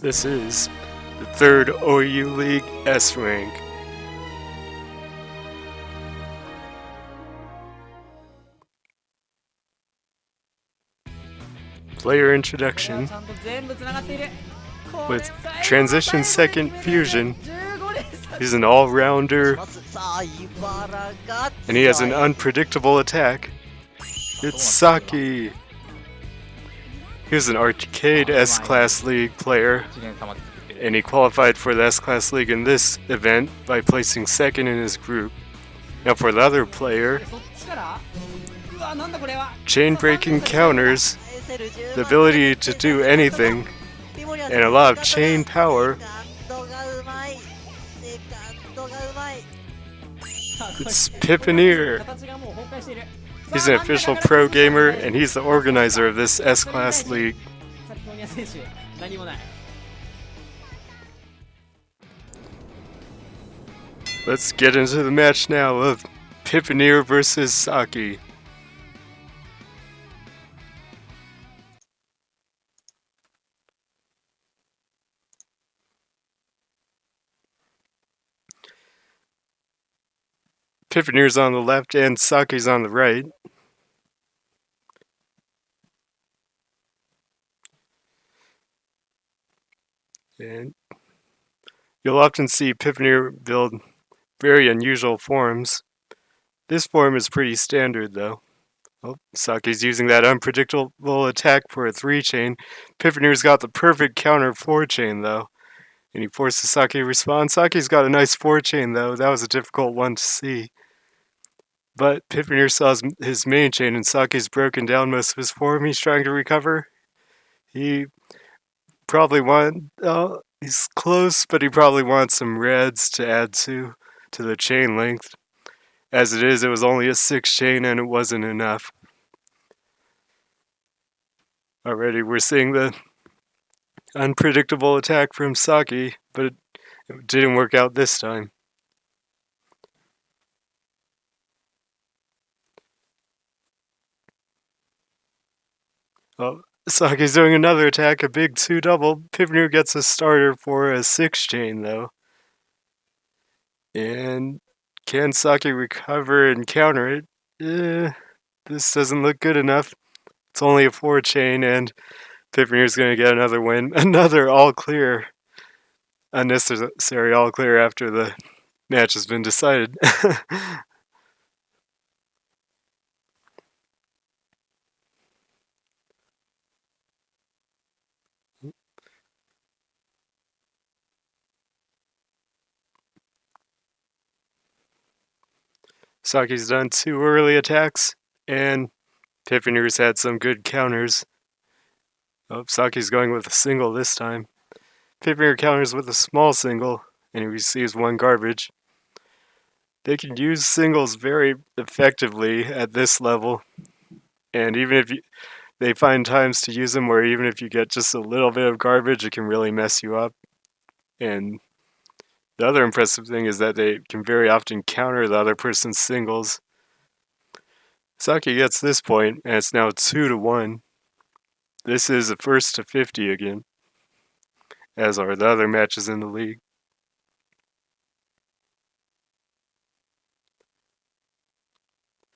This is the third Oiu League S rank. Player introduction with transition second fusion. He's an all-rounder and he has an unpredictable attack. It's Saki. He was an arcade S-Class League player, and he qualified for the S-Class League in this event by placing second in his group. Now for the other player, chain-breaking counters, the ability to do anything, and a lot of chain power. It's Piponeer. He's an official pro gamer, and he's the organizer of this S-Class League. Let's get into the match now of Piponeer versus Saki. Piponeer's on the left and Saki's on the right. And you'll often see Piponeer build very unusual forms. This form is pretty standard though. Oh, Saki's using that unpredictable attack for a 3-chain. Piponeer's got the perfect counter 4-chain though. And he forces Saki to respond. Saki's got a nice 4-chain though. That was a difficult one to see. But Piponeer saw his main chain and Saki's broken down most of his form. He's trying to recover. He probably he's close, but he probably wants some reds to add to the chain length. As it is, it was only a 6-chain and it wasn't enough. Already we're seeing the unpredictable attack from Saki, but it didn't work out this time. Oh, Saki's doing another attack, a big 2-double. Piponeer gets a starter for a 6-chain though. And can Saki recover and counter it? This doesn't look good enough. It's only a 4-chain and Piponeer's going to get another win. Another all clear. Unnecessary all clear after the match has been decided. Saki's done 2 early attacks, and Piponeer's had some good counters. Oh, Saki's going with a single this time. Piponeer counters with a small single, and he receives 1 garbage. They can use singles very effectively at this level, and even if they find times to use them where even if you get just a little bit of garbage, it can really mess you up. And the other impressive thing is that they can very often counter the other person's singles. Saki gets this point, and it's now 2-1. This is a first to 50 again, as are the other matches in the league.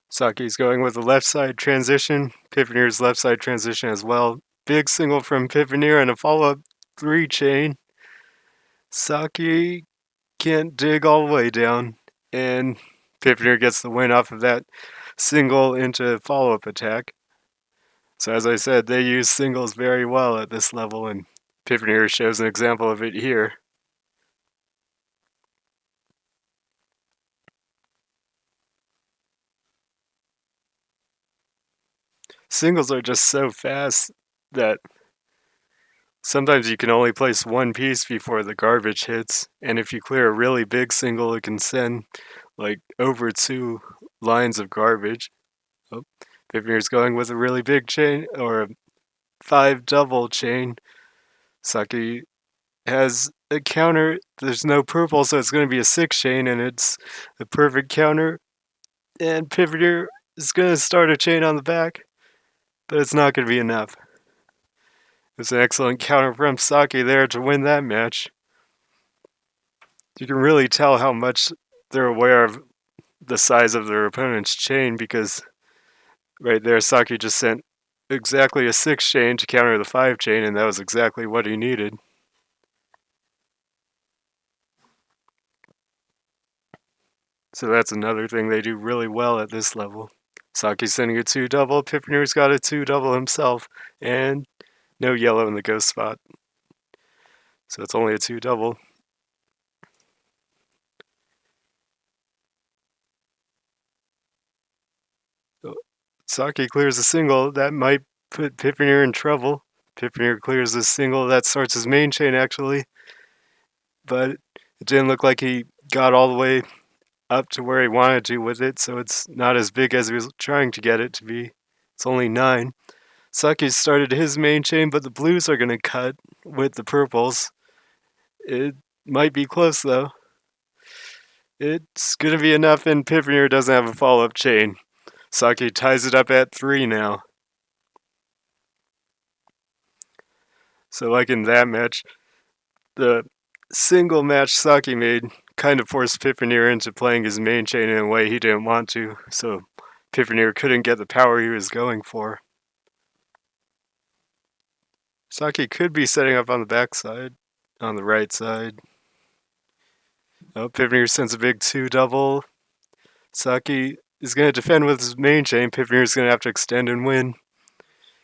Saki's going with the left side transition. Piponeer's left side transition as well. Big single from Piponeer and a follow-up 3-chain. Saki can't dig all the way down, and Piponeer gets the win off of that single into follow-up attack. So as I said, they use singles very well at this level, and Piponeer shows an example of it here. Singles are just so fast that sometimes you can only place 1 piece before the garbage hits, and if you clear a really big single, it can send like over 2 lines of garbage. Oh, Piponeer's going with a really big chain, or a 5-double chain. Saki has a counter. There's no purple, so it's going to be a 6-chain, and it's the perfect counter. And Piponeer is going to start a chain on the back, but it's not going to be enough. It's an excellent counter from Saki there to win that match. You can really tell how much they're aware of the size of their opponent's chain because right there, Saki just sent exactly a 6 chain to counter the 5 chain, and that was exactly what he needed. So that's another thing they do really well at this level. Saki's sending a 2 double, piponeer's got a 2 double himself, and no yellow in the ghost spot. So it's only a 2 double. Saki clears a single, that might put piponeer in trouble. Piponeer clears a single, that starts his main chain actually. But it didn't look like he got all the way up to where he wanted to with it, so it's not as big as he was trying to get it to be. It's only 9. Saki started his main chain, but the blues are going to cut with the purples. It might be close though. It's going to be enough, and piponeer doesn't have a follow-up chain. Saki ties it up at 3 now. So like in that match, the single match Saki made kind of forced piponeer into playing his main chain in a way he didn't want to, so piponeer couldn't get the power he was going for. Saki could be setting up on the backside, on the right side. Oh, piponeer sends a big 2 double. Saki is going to defend with his main chain. Piponeer is going to have to extend and win.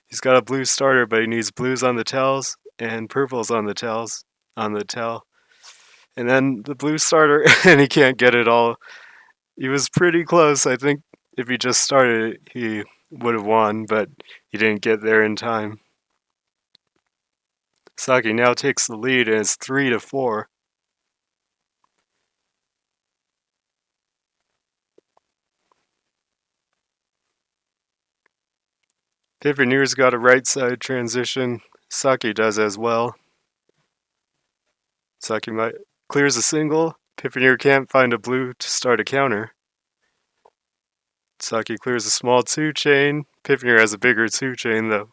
He's got a blue starter, but he needs blues on the tells and purples on the tells, on the tell. And then the blue starter, and he can't get it all. He was pretty close. I think if he just started it, he would have won, but he didn't get there in time. Saki now takes the lead, and it's 3-4. Piponeer's got a right side transition. Saki does as well. Saki clears a single. Piponeer can't find a blue to start a counter. Saki clears a small 2 chain. Piponeer has a bigger 2 chain though.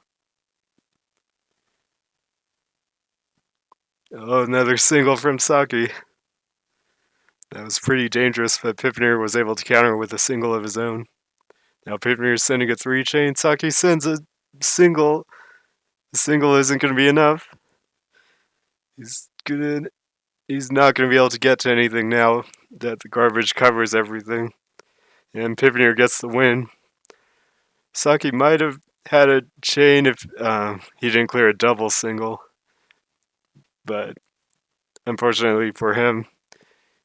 Oh, another single from Saki. That was pretty dangerous, but Piponeer was able to counter with a single of his own. Now Piponeer is sending a 3 chain. Saki sends a single. The single isn't going to be enough. He's not going to be able to get to anything now that the garbage covers everything. And Piponeer gets the win. Saki might have had a chain if he didn't clear a double single. But unfortunately for him,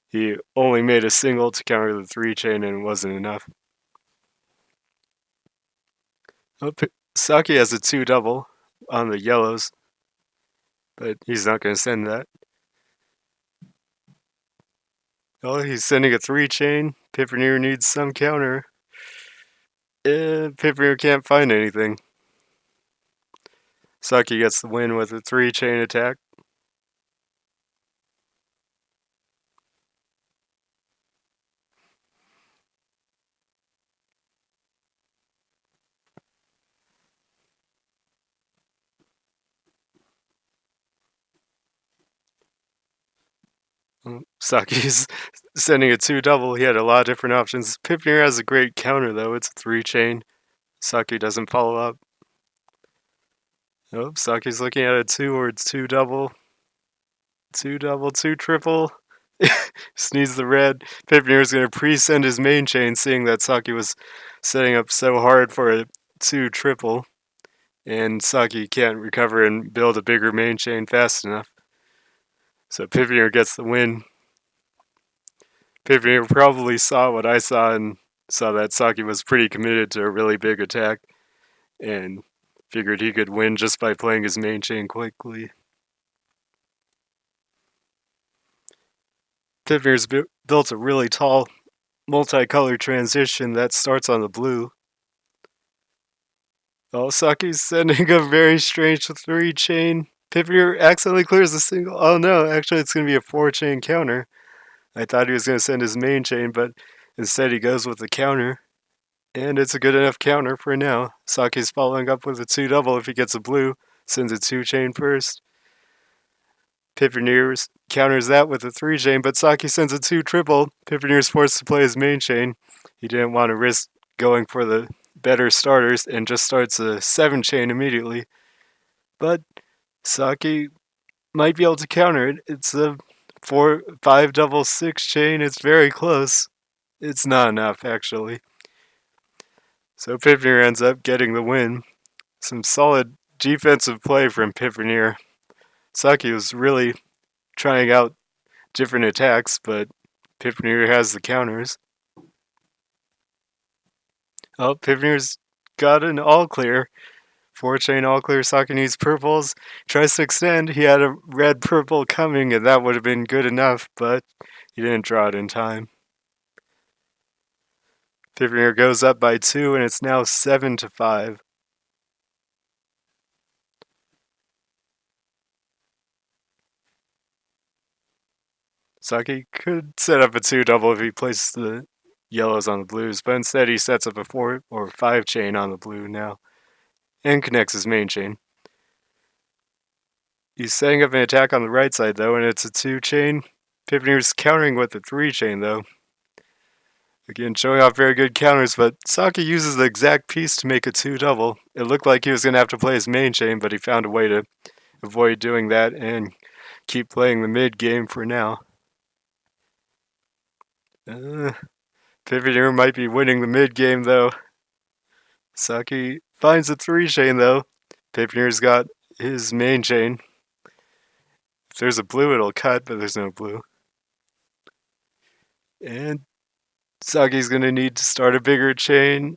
he only made a single to counter the 3 chain and it wasn't enough. Oh, Saki has a 2 double on the yellows, but he's not going to send that. Oh, he's sending a 3 chain. Piponeer needs some counter. Piponeer can't find anything. Saki gets the win with a 3 chain attack. Saki's sending a 2 double. He had a lot of different options. Piponeer has a great counter though. It's a 3 chain. Saki doesn't follow up. Oh, Saki's looking at a 2 or it's 2 double. 2 double, 2 triple. Just needs the red. Piponeer's going to pre-send his main chain, seeing that Saki was setting up so hard for a 2 triple. And Saki can't recover and build a bigger main chain fast enough. So Piponeer gets the win. Piponeer probably saw what I saw and saw that Saki was pretty committed to a really big attack and figured he could win just by playing his main chain quickly. Piponeer's built a really tall multicolored transition that starts on the blue. Oh, Saki's sending a very strange 3 chain. Piponeer accidentally clears a single. Oh no, actually it's going to be a 4 chain counter. I thought he was going to send his main chain, but instead he goes with the counter. And it's a good enough counter for now. Saki's following up with a 2 double if he gets a blue. sends a 2-chain first. Piponeer counters that with a 3-chain, but Saki sends a 2-triple. Piponeer's forced to play his main chain. He didn't want to risk going for the better starters and just starts a 7-chain immediately. But Saki might be able to counter it. It's a 4-5 double 6-chain. It's very close. It's not enough, actually. So Piponeer ends up getting the win. Some solid defensive play from Piponeer. Saki was really trying out different attacks, but Piponeer has the counters. Oh, Piponeer's got an all clear. 4-chain all clear. Saki needs purples. Tries to extend. He had a red purple coming, and that would have been good enough, but he didn't draw it in time. Piponeer goes up by 2, and it's now 7-5. Saki could set up a 2-double if he placed the yellows on the blues, but instead he sets up a 4 or 5-chain on the blue now and connects his main chain. He's setting up an attack on the right side though, and it's a 2-chain. Piponeer's countering with a 3-chain though. Again, showing off very good counters, but Saki uses the exact piece to make a 2-double. It looked like he was going to have to play his main chain, but he found a way to avoid doing that and keep playing the mid game for now. Piponeer might be winning the mid game though. Saki finds a 3-chain though. Piponeer's got his main chain. If there's a blue, it'll cut, but there's no blue. And Saki's going to need to start a bigger chain.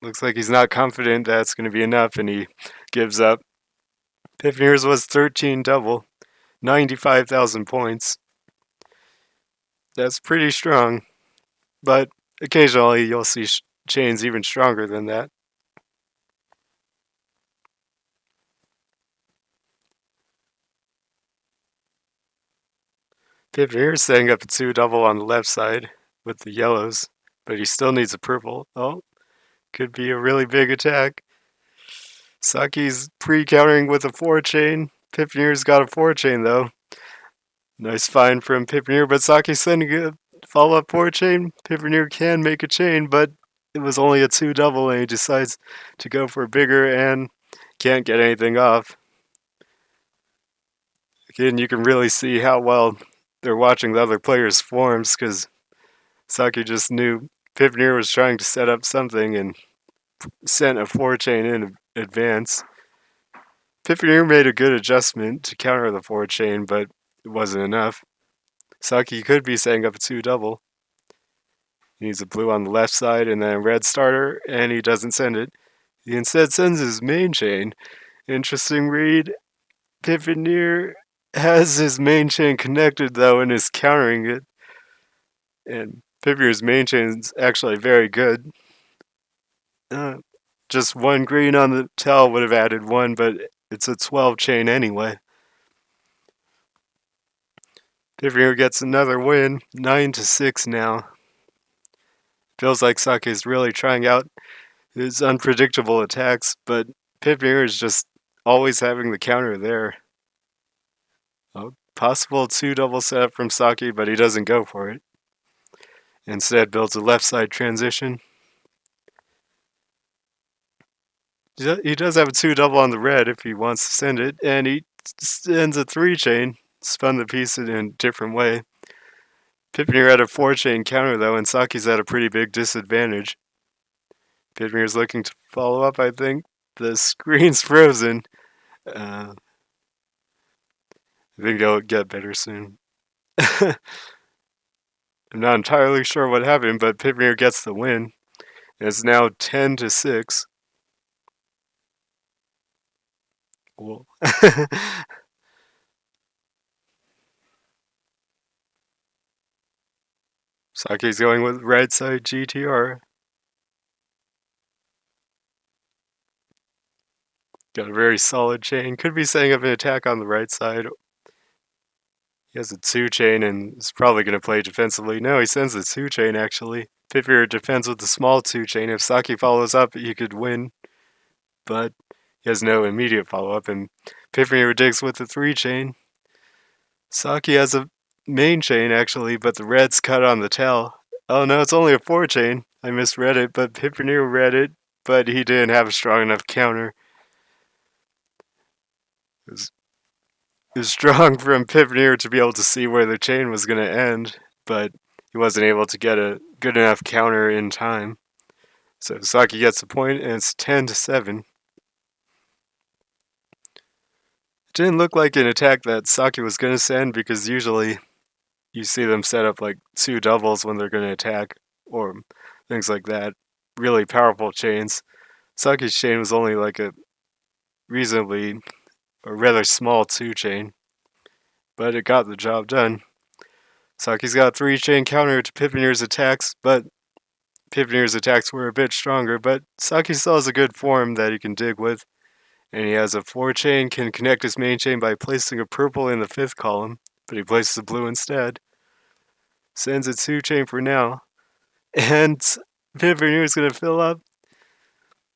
Looks like he's not confident that's going to be enough, and he gives up. Piponeer's was 13 double, 95,000 points. That's pretty strong, but occasionally you'll see chains even stronger than that. Piponeer's setting up a 2-double on the left side with the yellows, but he still needs a purple. Oh, could be a really big attack. Saki's pre-countering with a 4-chain. Piponeer's got a 4-chain though. Nice find from Piponeer, but Saki's sending a follow-up 4-chain. Piponeer can make a chain, but it was only a 2-double, and he decides to go for bigger and can't get anything off. Again, you can really see how well they're watching the other players' forms, because Saki just knew Piponeer was trying to set up something and sent a 4-chain in advance. Piponeer made a good adjustment to counter the 4-chain, but it wasn't enough. Saki could be setting up a 2-double. He needs a blue on the left side and then a red starter, and he doesn't send it. He instead sends his main chain. Interesting read. Piponeer has his main chain connected though and is countering it. And Piponeer's main chain is actually very good. Just 1 green on the tell would have added 1, but it's a 12-chain anyway. Piponeer gets another win, 9-6 now. Feels like Saki is really trying out his unpredictable attacks, but Piponeer is just always having the counter there. Oh, possible 2-double setup from Saki, but he doesn't go for it. Instead builds a left side transition. He does have a 2-double on the red if he wants to send it, and he sends a 3-chain. Spun the piece in a different way. Piponeer had a 4-chain counter though, and Saki's at a pretty big disadvantage. Piponeer's looking to follow up, I think. The screen's frozen. I think it'll get better soon. I'm not entirely sure what happened, but Piponeer gets the win. It's now 10-6. Cool. Saki's going with right side GTR. Got a very solid chain. Could be setting up an attack on the right side. He has a 2-chain and is probably going to play defensively. No, he sends the 2-chain actually. Piponeer defends with the small 2-chain. If Saki follows up, he could win. But he He has no immediate follow-up, and piponeer digs with the 3-chain. Saki has a main chain, actually, but the red's cut on the tail. Oh no, it's only a 4-chain. I misread it, but piponeer read it, but he didn't have a strong enough counter. It was strong from piponeer to be able to see where the chain was going to end, but he wasn't able to get a good enough counter in time. So Saki gets the point, and it's 10-7. It didn't look like an attack that Saki was going to send, because usually you see them set up like 2 doubles when they're going to attack, or things like that. Really powerful chains. Saki's chain was only like a reasonably, or rather small 2-chain, but it got the job done. Saki's got a 3-chain counter to piponeer's attacks, but piponeer's attacks were a bit stronger, but Saki still has a good form that he can dig with. And he has a 4-chain, can connect his main chain by placing a purple in the 5th column, but he places a blue instead. Sends a 2-chain for now. And piponeer is going to fill up.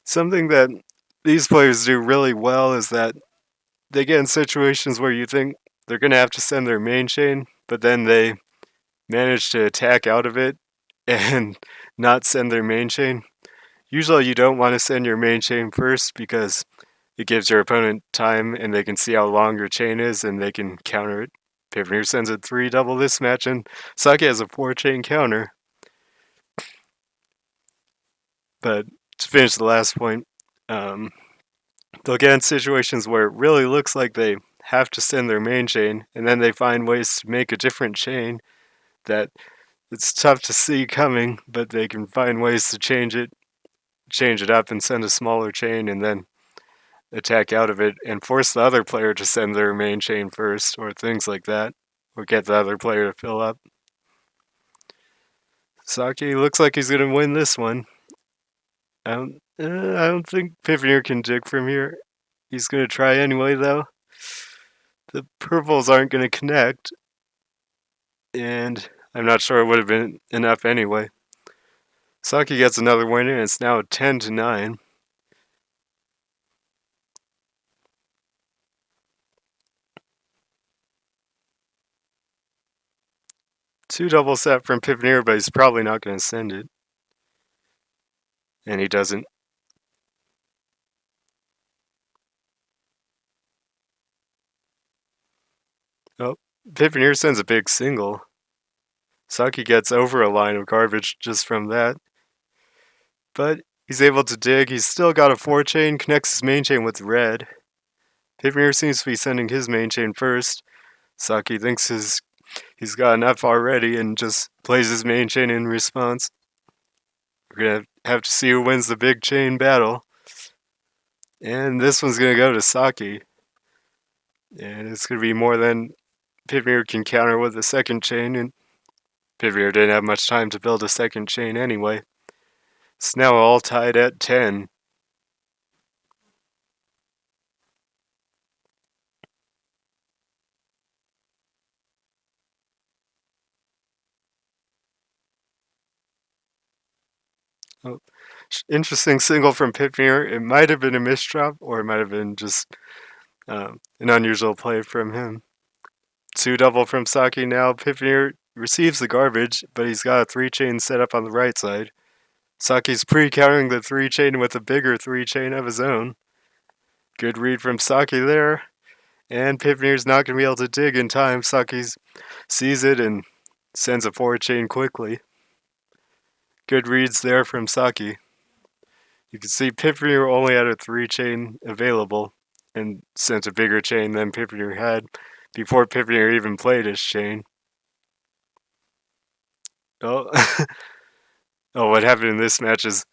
Something that these players do really well is that they get in situations where you think they're going to have to send their main chain, but then they manage to attack out of it and not send their main chain. Usually you don't want to send your main chain first, because it gives your opponent time and they can see how long your chain is and they can counter it. Piponeer sends a 3 double this match, and Saki has a 4-chain counter. But to finish the last point, they'll get in situations where it really looks like they have to send their main chain, and then they find ways to make a different chain that it's tough to see coming, but they can find ways to change it up and send a smaller chain, and then attack out of it and force the other player to send their main chain first, or things like that, or get the other player to fill up. Saki looks like he's going to win this one. I don't think piponeer can dig from here. He's going to try anyway, though. The purples aren't going to connect, and I'm not sure it would have been enough anyway. Saki gets another winner, and it's now 10-9. Two double set from piponeer, but he's probably not going to send it. And he doesn't. Oh, piponeer sends a big single. Saki gets over a line of garbage just from that. But he's able to dig. He's still got a 4-chain, connects his main chain with red. Piponeer seems to be sending his main chain first. Saki thinks he's got enough already and just plays his main chain in response. We're going to have to see who wins the big chain battle. And this one's going to go to Saki. And it's going to be more than piponeer can counter with the 2nd chain, and piponeer didn't have much time to build a 2nd chain anyway. It's now all tied at 10. Oh, interesting single from piponeer. It might have been a misdrop, or it might have been just an unusual play from him. 2 double from Saki now. Piponeer receives the garbage, but he's got a 3-chain set up on the right side. Saki's pre-countering the 3-chain with a bigger 3-chain of his own. Good read from Saki there. And piponeer's not going to be able to dig in time. Saki sees it and sends a 4-chain quickly. Good reads there from Saki. You can see piponeer only had a 3-chain available and sent a bigger chain than piponeer had before piponeer even played his chain. Oh, oh! What happened in this match is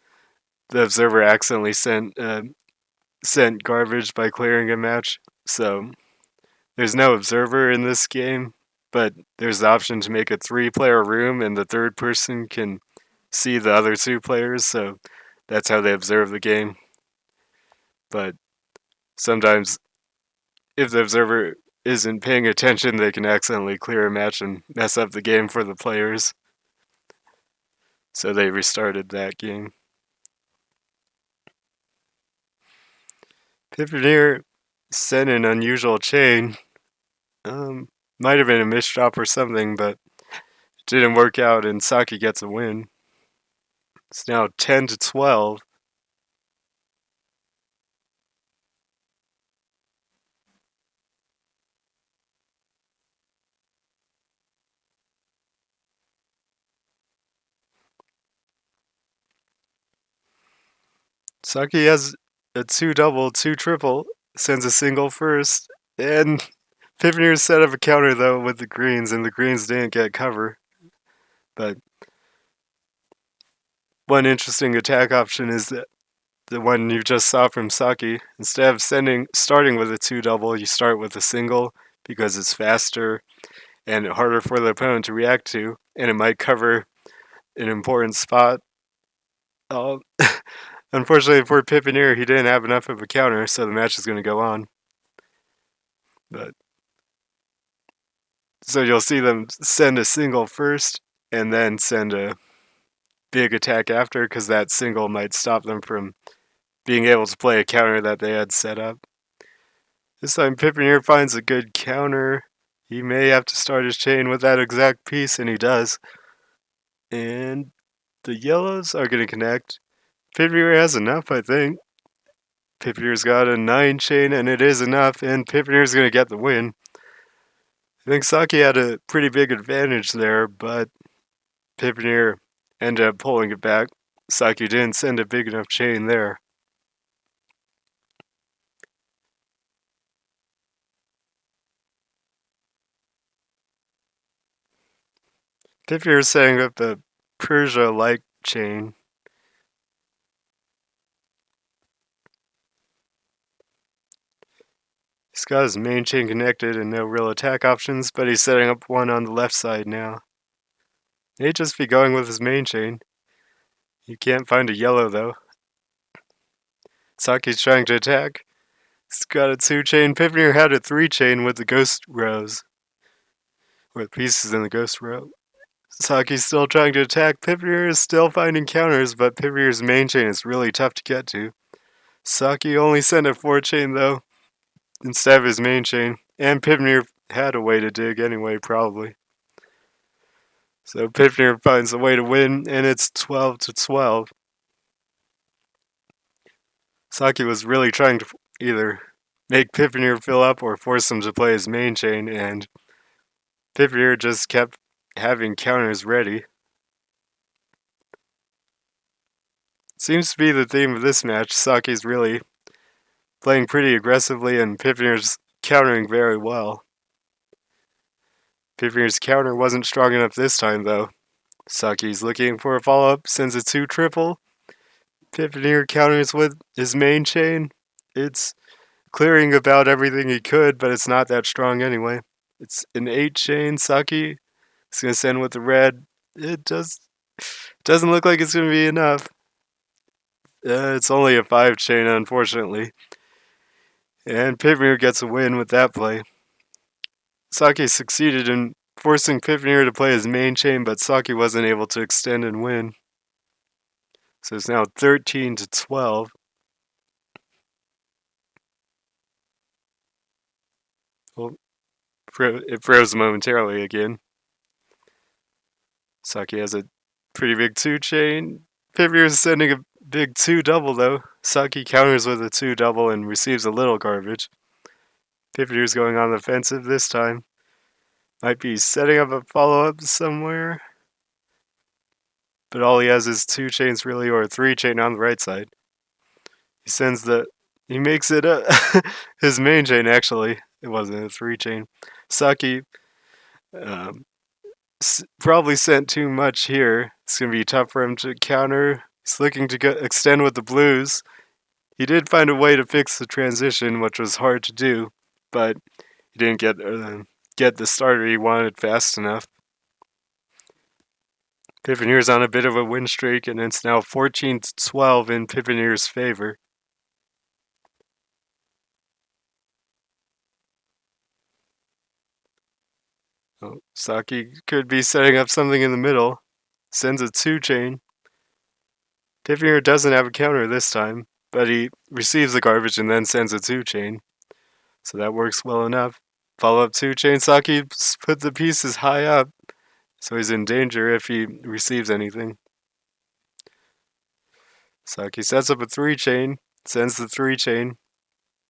the observer accidentally sent garbage by clearing a match. So there's no observer in this game, but there's the option to make a 3-player room, and the 3rd person can see the other 2 players. So that's how they observe the game. But sometimes, if the observer isn't paying attention, they can accidentally clear a match and mess up the game for the players. So they restarted that game. piponeer sent an unusual chain. Um, Might have been a misdrop or something, but it didn't work out, and Saki gets a win. It's now 10-12. Saki has a two double, two triple, sends a single first, and piponeer set up a counter though with the greens, and the greens didn't get cover. But one interesting attack option is that the one you just saw from Saki. Instead of starting with a two double, you start with a single because it's faster and harder for the opponent to react to, and it might cover an important spot. Uh, Unfortunately for Piponeer, he didn't have enough of a counter, so the match is going to go on. But so you'll see them send a single first, and then send a big attack after, because that single might stop them from being able to play a counter that they had set up. This time Piponeer finds a good counter. He may have to start his chain with that exact piece, and he does. And the yellows are going to connect. Piponeer has enough, I think. Piponeer's got a 9 chain, and it is enough, and Piponeer's going to get the win. I think Saki had a pretty big advantage there, but Piponeer ended up pulling it back. Saki didn't send a big enough chain there. Piponeer is setting up a Persia-like chain. He's got his main chain connected and no real attack options, but he's setting up one on the left side now. May just be going with his main chain. You can't find a yellow though. Saki's trying to attack. He's got a 2 chain. Piponeer had a 3 chain with the ghost rows. With pieces in the ghost row. Saki's still trying to attack. Piponeer is still finding counters, but Piponeer's main chain is really tough to get to. Saki only sent a 4 chain though, instead of his main chain. And Piponeer had a way to dig anyway, probably. So Piponeer finds a way to win, and it's 12-12. Saki was really trying to either make Piponeer fill up or force him to play his main chain, and Piponeer just kept having counters ready. Seems to be the theme of this match. Saki's really playing pretty aggressively, and Piponeer's countering very well. Piponeer's counter wasn't strong enough this time, though. Saki's looking for a follow-up, sends a 2 triple. Piponeer counters with his main chain. It's clearing about everything he could, but it's not that strong anyway. It's an 8 chain. Saki is going to send with the red. It doesn't look like it's going to be enough. It's only a 5 chain, unfortunately. And Piponeer gets a win with that play. Saki succeeded in forcing Piponeer to play his main chain, but Saki wasn't able to extend and win. So it's now 13-12. Well, it froze momentarily again. Saki has a pretty big 2 chain. Piponeer is sending a big 2 double though. Saki counters with a 2 double and receives a little garbage. Piponeer's going on the offensive this time. Might be setting up a follow-up somewhere. But all he has is 2 chains really, or a 3 chain on the right side. He makes it his main chain actually. It wasn't a 3 chain. Saki probably sent too much here. It's going to be tough for him to counter. He's looking to extend with the blues. He did find a way to fix the transition, which was hard to do, but he didn't get the starter he wanted fast enough. Piponeer's on a bit of a win streak, and it's now 14-12 in Piponeer's favor. Oh, Saki could be setting up something in the middle. Sends a 2 chain. Piponeer doesn't have a counter this time. but he receives the garbage and then sends a 2-chain. So that works well enough. Follow up 2-chain, Saki put the pieces high up, so he's in danger if he receives anything. Saki sets up a 3-chain, sends the 3-chain.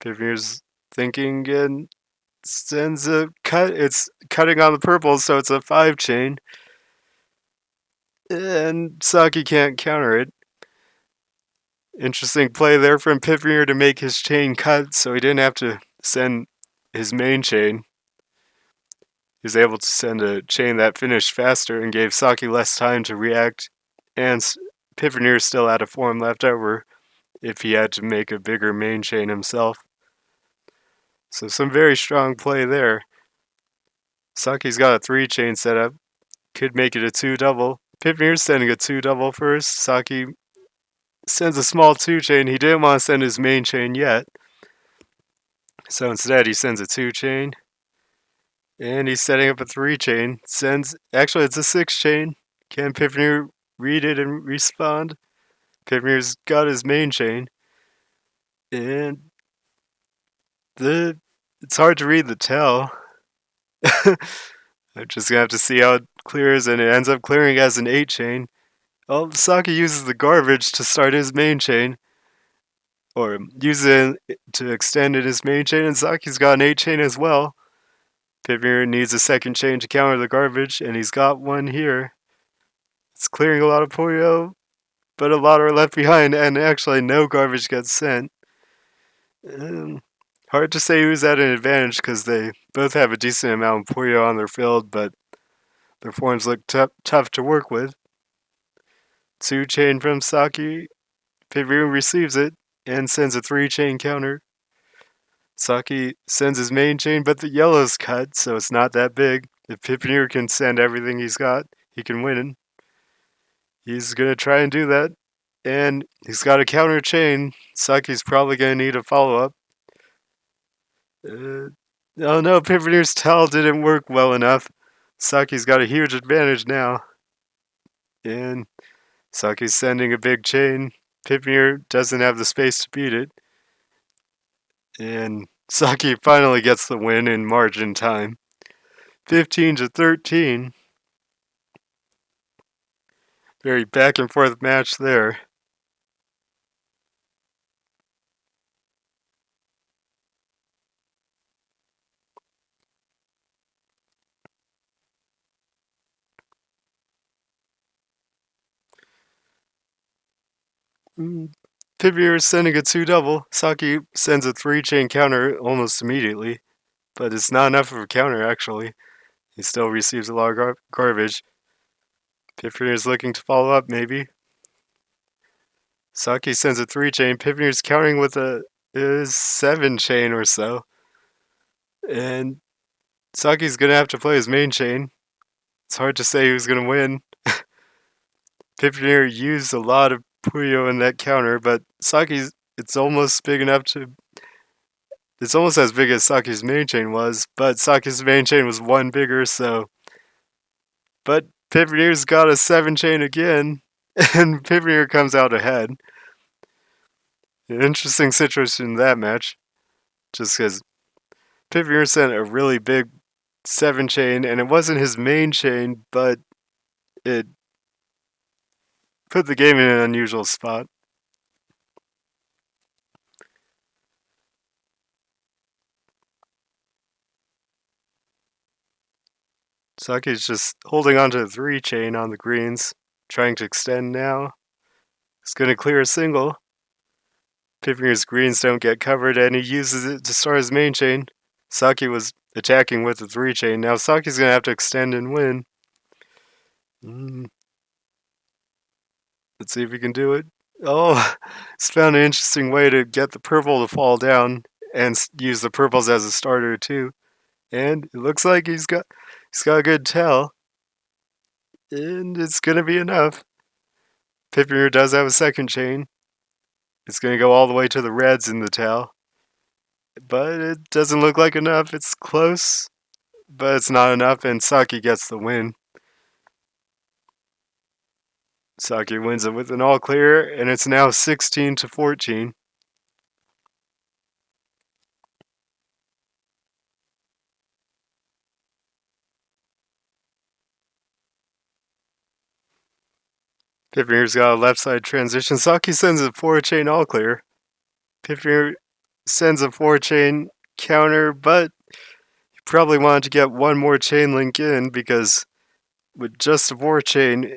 Piponeer's thinking and sends a cut. It's cutting on the purple, so it's a 5-chain. And Saki can't counter it. Interesting play there from Piponeer to make his chain cut, so he didn't have to send his main chain. He was able to send a chain that finished faster and gave Saki less time to react, and Piponeer still had a form left over if he had to make a bigger main chain himself. So some very strong play there. Saki's got a 3-chain setup, could make it a 2-double. Piponeer's sending a 2-double first. Saki sends a small 2-chain. He didn't want to send his main chain yet, so instead he sends a 2-chain. And he's setting up a 3-chain. Actually, it's a 6-chain. Can Piponeer read it and respond? Piponeer's got his main chain. And it's hard to read the tell. I'm just gonna have to see how it clears, and it ends up clearing as an 8-chain. Well, Saki uses the garbage to start his main chain, or uses it to extend in his main chain, and Saki's got an 8-chain as well. Piponeer needs a second chain to counter the garbage, and he's got one here. It's clearing a lot of Puyo, but a lot are left behind, and actually no garbage gets sent. Hard to say who's at an advantage because they both have a decent amount of Puyo on their field, but their forms look tough to work with. 2-chain from Saki. Piponeer receives it and sends a 3-chain counter. Saki sends his main chain, but the yellow's cut, so it's not that big. If Piponeer can send everything he's got, he can win. He's going to try and do that. And he's got a counter chain. Saki's probably going to need a follow-up. Oh no, Piponeer's towel didn't work well enough. Saki's got a huge advantage now. And Saki's sending a big chain. Piponeer doesn't have the space to beat it. And Saki finally gets the win in margin time. 15-13. Very back and forth match there. Piponeer is sending a 2-double. Saki sends a 3-chain counter almost immediately, but it's not enough of a counter actually. He still receives a lot of garbage. Piponeer is looking to follow up maybe. Saki sends a 3-chain. Piponeer's countering with a 7-chain or so. And Saki's gonna have to play his main chain. It's hard to say who's gonna win. Piponeer used a lot of Puyo in that counter, but it's almost big enough to. It's almost as big as Saki's main chain was, but Saki's main chain was one bigger, so. But Piponeer's got a 7-chain again, and Piponeer comes out ahead. An interesting situation in that match, just because Piponeer sent a really big 7-chain, and it wasn't his main chain, but it put the game in an unusual spot. Saki's just holding onto the 3-chain on the greens, trying to extend now. He's going to clear a single. Piponeer's greens don't get covered, and he uses it to start his main chain. Saki was attacking with the 3-chain. Now Saki's going to have to extend and win. Let's see if he can do it. Oh, he's found an interesting way to get the purple to fall down and use the purples as a starter too. And it looks like he's got a good tell. And it's going to be enough. Piponeer does have a 2nd-chain. It's going to go all the way to the reds in the tell. But it doesn't look like enough. It's close, but it's not enough, and Saki gets the win. Saki wins it with an all clear, and it's now 16-14. Piponeer's got a left side transition. Saki sends a 4-chain all clear. Piponeer sends a 4-chain counter, but he probably wanted to get one more chain link in because with just a 4-chain,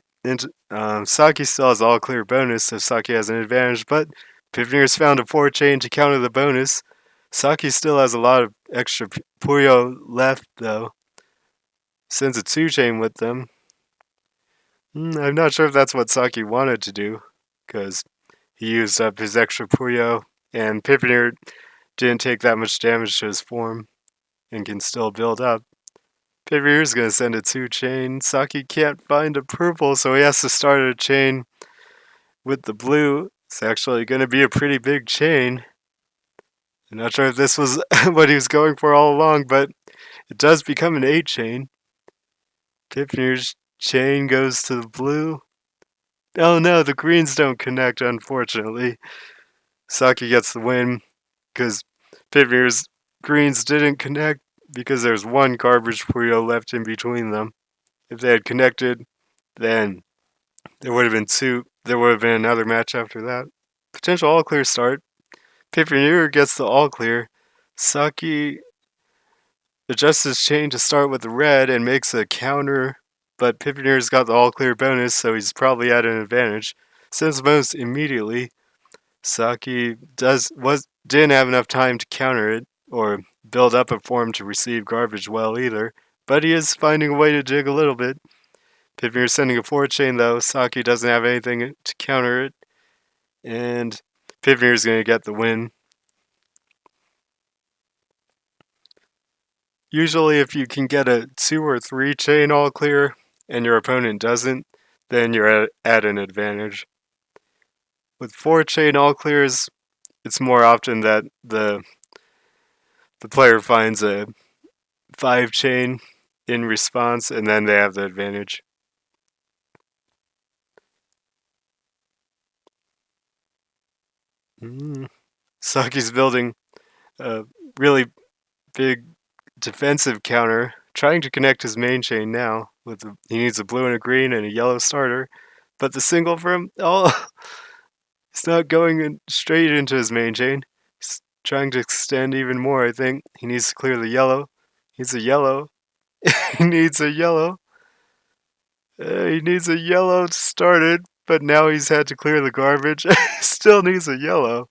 Saki still has all clear bonus, so Saki has an advantage, but Piponeer's found a 4-chain to counter the bonus. Saki still has a lot of extra Puyo left, though. Sends a 2-chain with them. I'm not sure if that's what Saki wanted to do, because he used up his extra Puyo, and Piponeer didn't take that much damage to his form, and can still build up. Piponeer's gonna send a 2-chain. Saki can't find a purple, so he has to start a chain with the blue. It's actually gonna be a pretty big chain. I'm not sure if this was what he was going for all along, but it does become an 8-chain. Piponeer's chain goes to the blue. Oh no, the greens don't connect, unfortunately. Saki gets the win because Piponeer's greens didn't connect because there's one garbage Puyo left in between them. If they had connected, then there would have been two. There would have been another match after that. Potential all clear start. Piponeer gets the all clear. Saki adjusts his chain to start with the red and makes a counter, but Piponeer's got the all clear bonus, so he's probably at an advantage. Sends the bonus immediately. Saki didn't have enough time to counter it or build up a form to receive garbage well either, but he is finding a way to dig a little bit. Piponeer's sending a 4-chain though. Saki doesn't have anything to counter it, and Piponeer's going to get the win. Usually if you can get a 2 or 3-chain all clear and your opponent doesn't, then you're at an advantage. With 4-chain all clears, it's more often that the player finds a 5-chain in response and then they have the advantage. Saki's building a really big defensive counter, trying to connect his main chain now. He needs a blue and a green and a yellow starter, but the single from it's not going straight into his main chain. He's trying to extend even more. I think he needs to clear the yellow. He needs a yellow. He needs a yellow. He needs a yellow to start it, but now he's had to clear the garbage. Still needs a yellow,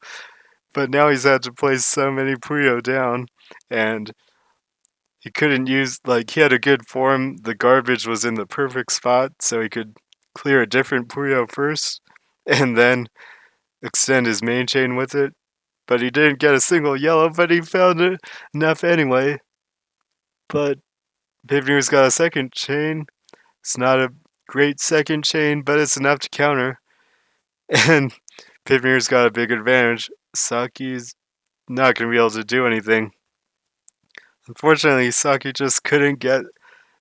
but now he's had to place so many Puyo down, and he couldn't use, he had a good form. The garbage was in the perfect spot, so he could clear a different Puyo first, and then extend his main chain with it. But he didn't get a single yellow, but he found enough anyway. But Piponeer's got a second chain. It's not a great second chain, but it's enough to counter. And Piponeer's got a big advantage. Saki's not going to be able to do anything. Unfortunately, Saki just couldn't get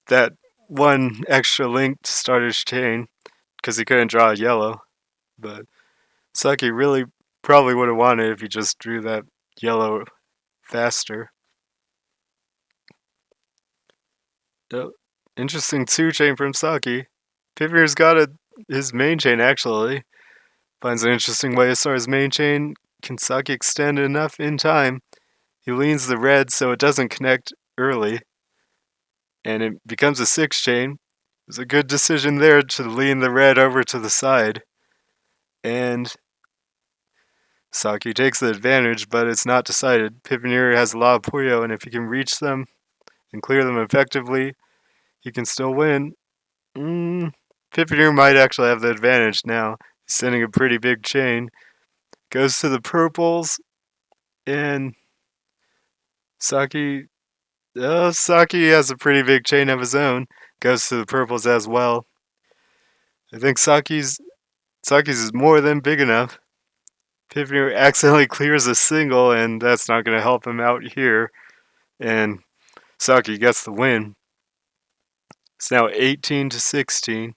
that one extra link to start his chain because he couldn't draw a yellow. But Saki really probably would have won it if he just drew that yellow faster. Interesting 2-chain from Saki. Piponeer's got his main chain actually. Finds an interesting way to start his main chain. Can Saki extend enough in time? He leans the red so it doesn't connect early. And it becomes a 6-chain. It's a good decision there to lean the red over to the side. And Saki takes the advantage, but it's not decided. Piponeer has a lot of Puyo, and if he can reach them and clear them effectively, he can still win. Piponeer might actually have the advantage now. He's sending a pretty big chain. Goes to the purples, and Saki has a pretty big chain of his own. Goes to the purples as well. I think Saki's is more than big enough. Piponeer accidentally clears a single, and that's not going to help him out here. And Saki gets the win. It's now 18-16.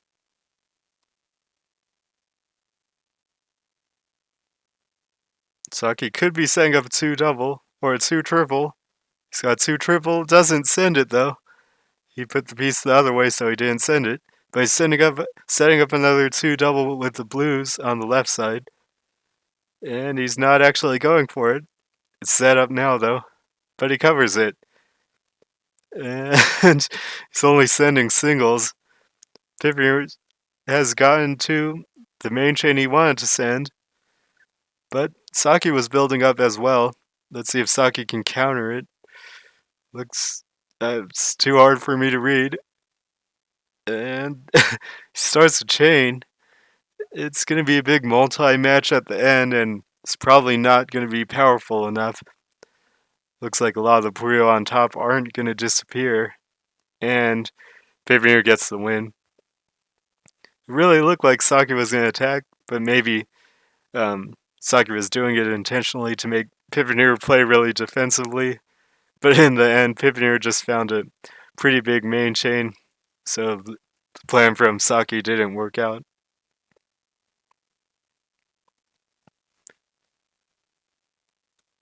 Saki could be setting up a 2-double or a 2-triple. He's got 2-triple, doesn't send it though. He put the piece the other way so he didn't send it. But he's setting up another 2 double with the blues on the left side. And he's not actually going for it. It's set up now, though. But he covers it. And he's only sending singles. Piponeer has gotten to the main chain he wanted to send. But Saki was building up as well. Let's see if Saki can counter it. Looks it's too hard for me to read. And he starts a chain. It's going to be a big multi-match at the end, and it's probably not going to be powerful enough. Looks like a lot of the Puyo on top aren't going to disappear. And Piponeer gets the win. It really looked like Saki was going to attack, but maybe Saki was doing it intentionally to make Piponeer play really defensively. But in the end, Piponeer just found a pretty big main chain, so the plan from Saki didn't work out.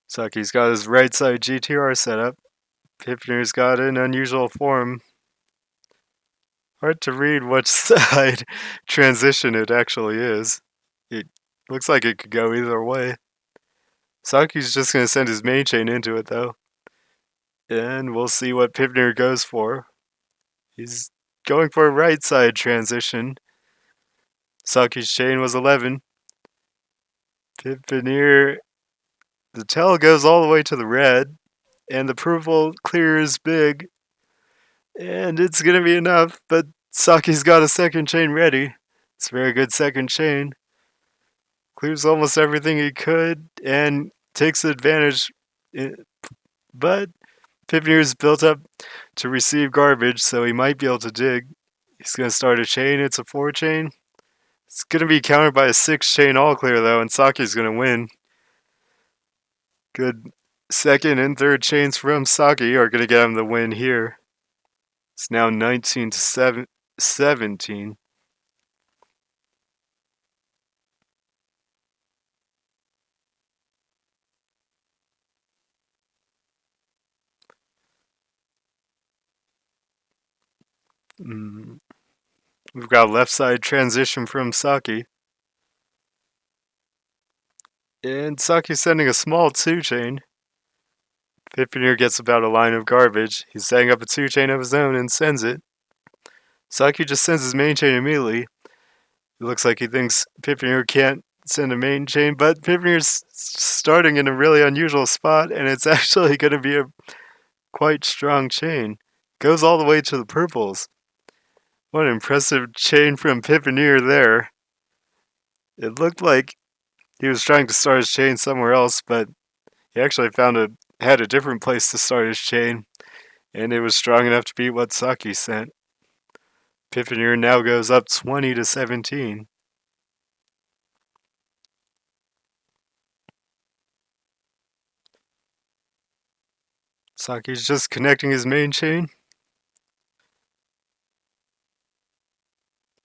Saki's got his right side GTR set up. Piponeer's got an unusual form. Hard to read which side transition it actually is. It looks like it could go either way. Saki's just going to send his main chain into it, though. And we'll see what Piponeer goes for. He's going for a right side transition. Saki's chain was 11. Piponeer, the tail goes all the way to the red, and the purple clears big. And it's going to be enough, but Saki's got a second chain ready. It's a very good second chain. Clears almost everything he could and takes advantage. But Piponeer's built up to receive garbage, so he might be able to dig. He's going to start a chain. It's a 4 chain. It's going to be countered by a 6 chain all clear, though, and Saki's going to win. Good second and third chains from Saki are going to get him the win here. It's now 19 to 17. We've got a left side transition from Saki. And Saki's sending a small 2 chain. Piponeer gets about a line of garbage. He's setting up a 2 chain of his own and sends it. Saki just sends his main chain immediately. It looks like he thinks Piponeer can't send a main chain, but Piponeer's starting in a really unusual spot, and it's actually going to be a quite strong chain. Goes all the way to the purples. What an impressive chain from Piponeer there. It looked like he was trying to start his chain somewhere else, but he actually had a different place to start his chain, and it was strong enough to beat what Saki sent. Piponeer now goes up 20 to 17. Saki's just connecting his main chain.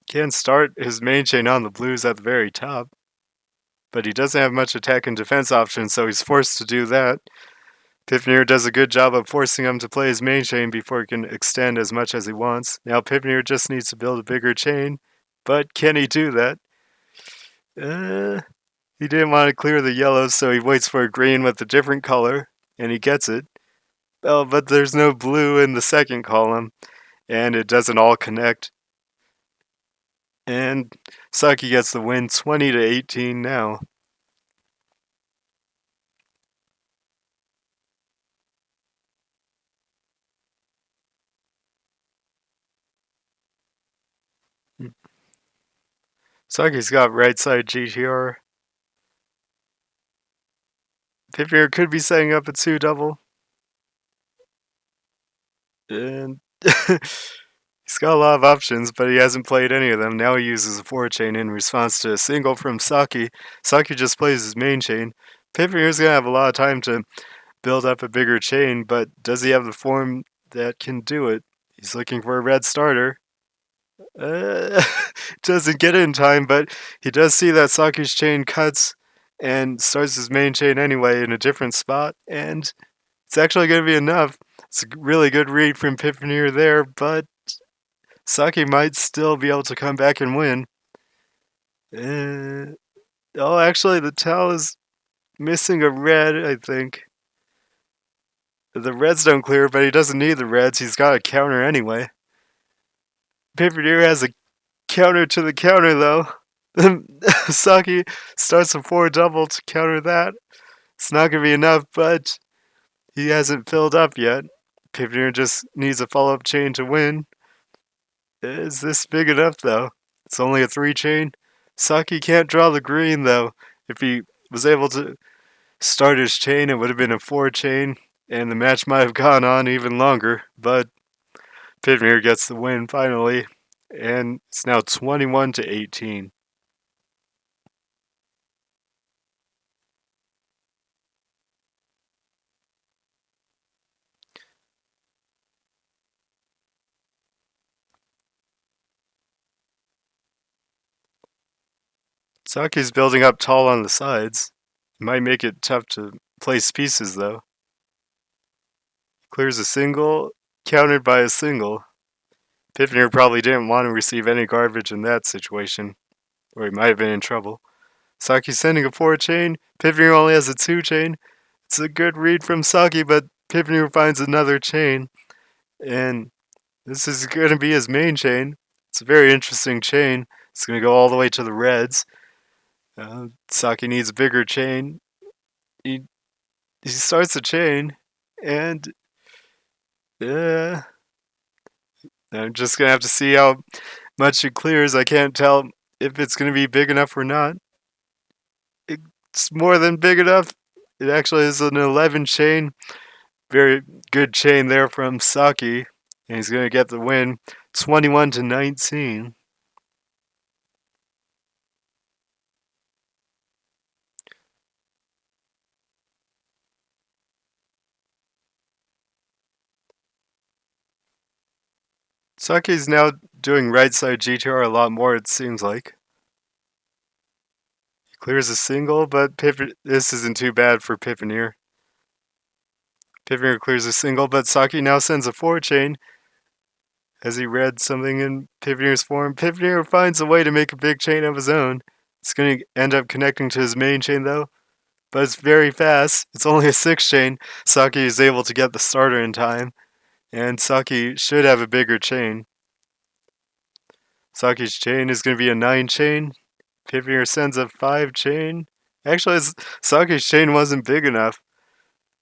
Can start his main chain on the blues at the very top, but he doesn't have much attack and defense options, so he's forced to do that. Piponeer does a good job of forcing him to play his main chain before he can extend as much as he wants. Now Piponeer just needs to build a bigger chain, but can he do that? He didn't want to clear the yellows, so he waits for a green with a different color, and he gets it. Oh, but there's no blue in the second column, and it doesn't all connect. And Saki gets the win 20 to 18 now. Saki's got right side GTR. Piponeer could be setting up a 2 double. And he's got a lot of options, but he hasn't played any of them. Now he uses a 4 chain in response to a single from Saki. Saki just plays his main chain. Piponeer's going to have a lot of time to build up a bigger chain, but does he have the form that can do it? He's looking for a red starter. Doesn't get it in time, but he does see that Saki's chain cuts and starts his main chain anyway in a different spot, and it's actually going to be enough. It's a really good read from Piponeer there, but Saki might still be able to come back and win. Uh, oh, actually, the towel is missing a red, I think. The reds don't clear, but he doesn't need the reds. He's got a counter anyway. Piponeer has a counter to the counter, though. Saki starts a 4 double to counter that. It's not going to be enough, but he hasn't filled up yet. Piponeer just needs a follow-up chain to win. Is this big enough, though? It's only a 3 chain. Saki can't draw the green, though. If he was able to start his chain, it would have been a 4 chain, and the match might have gone on even longer, but Piponeer gets the win finally, and it's now 21-18. Saki's building up tall on the sides. Might make it tough to place pieces, though. Clears a single, countered by a single. Piponeer probably didn't want to receive any garbage in that situation, or he might have been in trouble. Saki's sending a 4 chain. Piponeer only has a 2 chain. It's a good read from Saki, but Piponeer finds another chain, and this is going to be his main chain. It's a very interesting chain. It's going to go all the way to the reds. Saki needs a bigger chain. He starts a chain, and I'm just going to have to see how much it clears. I can't tell if it's going to be big enough or not. It's more than big enough. It actually is an 11 chain. Very good chain there from Saki. And he's going to get the win 21-19. Saki's now doing right side GTR a lot more, it seems like. He clears a single, but this isn't too bad for Piponeer. Piponeer clears a single, but Saki now sends a 4 chain. Has he read something in Piponeer's form? Piponeer finds a way to make a big chain of his own. It's going to end up connecting to his main chain, though. But it's very fast. It's only a 6 chain. Saki is able to get the starter in time. And Saki should have a bigger chain. Saki's chain is going to be a 9 chain. Piponeer sends a 5 chain. Actually, Saki's chain wasn't big enough.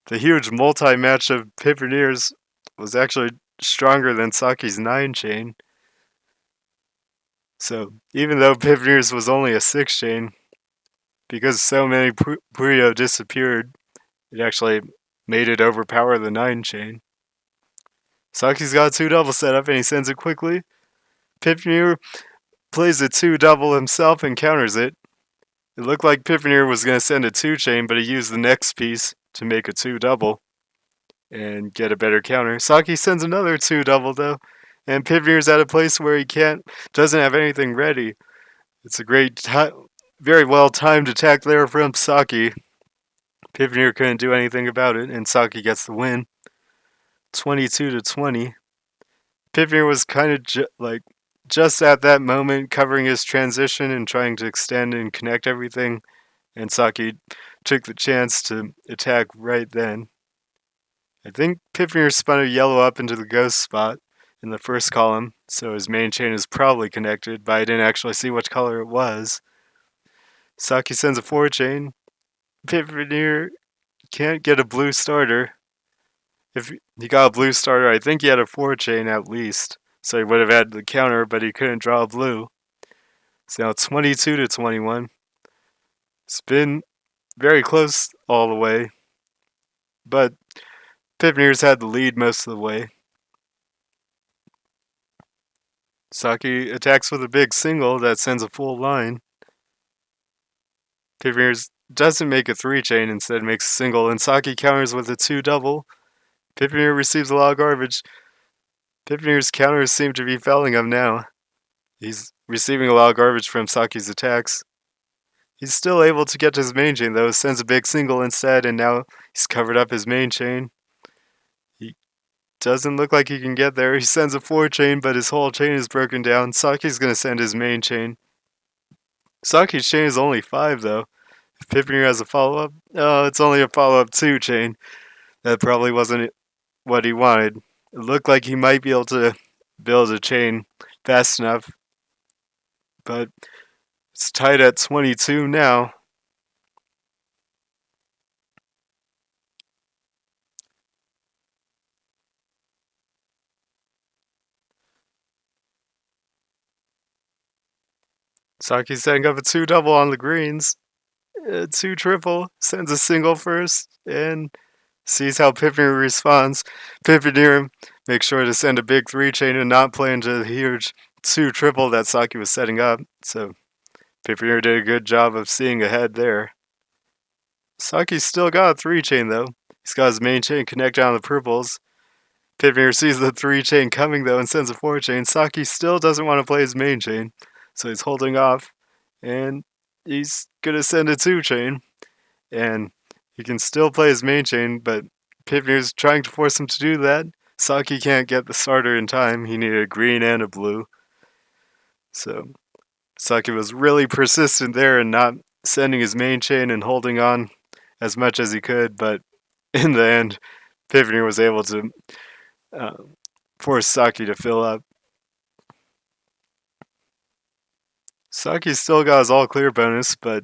The huge multi-match of Piponeers was actually stronger than Saki's 9 chain. So, even though Piponeers was only a 6 chain, because so many Puyo disappeared, it actually made it overpower the 9 chain. Saki's got a 2 double set up and he sends it quickly. Piponeer plays a 2 double himself and counters it. It looked like Piponeer was going to send a 2 chain, but he used the next piece to make a 2 double and get a better counter. Saki sends another 2 double though, and Piponeer's at a place where he doesn't have anything ready. It's a very well timed attack there from Saki. Piponeer couldn't do anything about it, and Saki gets the win. 22-20. Piponeer was kind of just at that moment covering his transition and trying to extend and connect everything, and Saki took the chance to attack right then. I think Piponeer spun a yellow up into the ghost spot in the first column, so his main chain is probably connected, but I didn't actually see which color it was. Saki sends a 4 chain. Piponeer can't get a blue starter. If he got a blue starter, I think he had a 4 chain at least, so he would have had the counter, but he couldn't draw a blue. So now 22-21. It's been very close all the way, but Piponeer's had the lead most of the way. Saki attacks with a big single that sends a full line. Piponeer doesn't make a 3 chain, instead makes a single, and Saki counters with a 2 double. Piponeer receives a lot of garbage. Piponeer's counters seem to be failing him now. He's receiving a lot of garbage from Saki's attacks. He's still able to get to his main chain though, sends a big single instead, and now he's covered up his main chain. Doesn't look like he can get there. He sends a 4-chain, but his whole chain is broken down. Saki's gonna send his main chain. Saki's chain is only 5, though. If piponeer has a follow-up, oh, it's only a follow-up 2-chain. That probably wasn't what he wanted. It looked like he might be able to build a chain fast enough, but it's tied at 22 now. Saki's setting up a 2-double on the greens. 2-triple, sends a single first, and sees how piponeer responds. Piponeer makes sure to send a big 3-chain and not play into the huge 2-triple that Saki was setting up. So piponeer did a good job of seeing ahead there. Saki's still got a 3-chain though. He's got his main chain connected on the purples. Piponeer sees the 3-chain coming though and sends a 4-chain. Saki still doesn't want to play his main chain, so he's holding off, and he's gonna send a 2-chain, and he can still play his main chain, but Piponeer's trying to force him to do that. Saki can't get the starter in time. He needed a green and a blue. So Saki was really persistent there and not sending his main chain and holding on as much as he could, but in the end, Piponeer was able to force Saki to fill up. Saki's still got his all clear bonus, but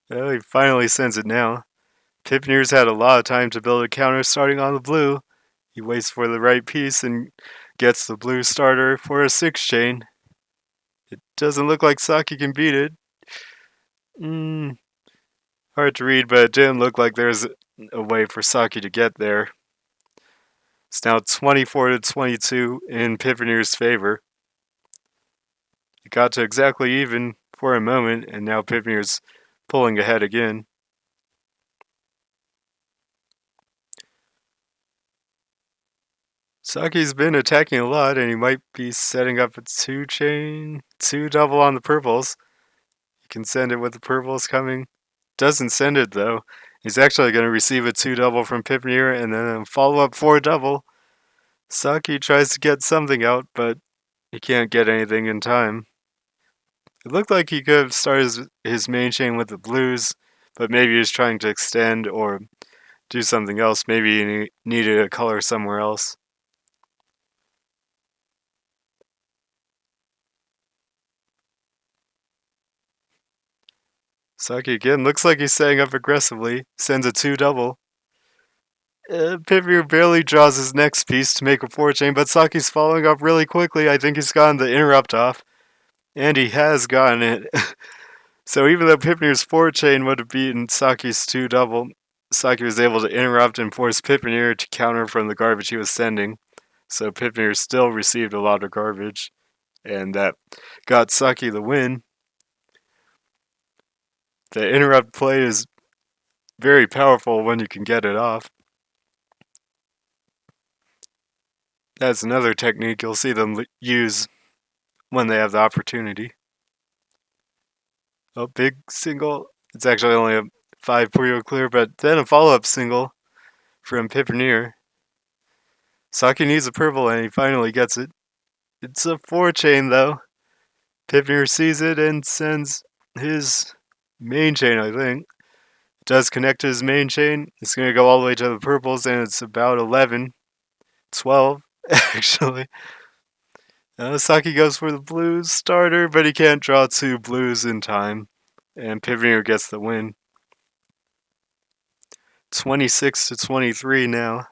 he finally sends it now. Piponeer's had a lot of time to build a counter starting on the blue. He waits for the right piece and gets the blue starter for a 6-chain. It doesn't look like Saki can beat it. Hard to read, but it didn't look like there's a way for Saki to get there. It's now 24 to 22 in Piponeer's favor. It got to exactly even for a moment, and now Piponeer's pulling ahead again. Saki's been attacking a lot, and he might be setting up a 2-chain, 2-double on the purples. He can send it with the purples coming. Doesn't send it though. He's actually going to receive a 2-double from Piponeer and then a follow-up 4-double. Saki tries to get something out, but he can't get anything in time. It looked like he could have started his main chain with the blues, but maybe he was trying to extend or do something else. Maybe he needed a color somewhere else. Saki again looks like he's setting up aggressively. Sends a 2-double. Piponeer barely draws his next piece to make a 4-chain, but Saki's following up really quickly. I think he's gotten the interrupt off. And he has gotten it. So even though Piponeer's 4-chain would have beaten Saki's 2-double, Saki was able to interrupt and force Piponeer to counter from the garbage he was sending. So Piponeer still received a lot of garbage, and that got Saki the win. The interrupt play is very powerful when you can get it off. That's another technique you'll see them use when they have the opportunity. Oh, big single. It's actually only a 5 Puyo clear, but then a follow-up single from Piponeer. Saki needs a purple and he finally gets it. It's a 4-chain though. Piponeer sees it and sends his main chain, I think. It does connect to his main chain. It's going to go all the way to the purples, and it's about 11, 12 actually. Saki goes for the blues starter, but he can't draw 2 blues in time, and Piponeer gets the win. 26 to 23 now.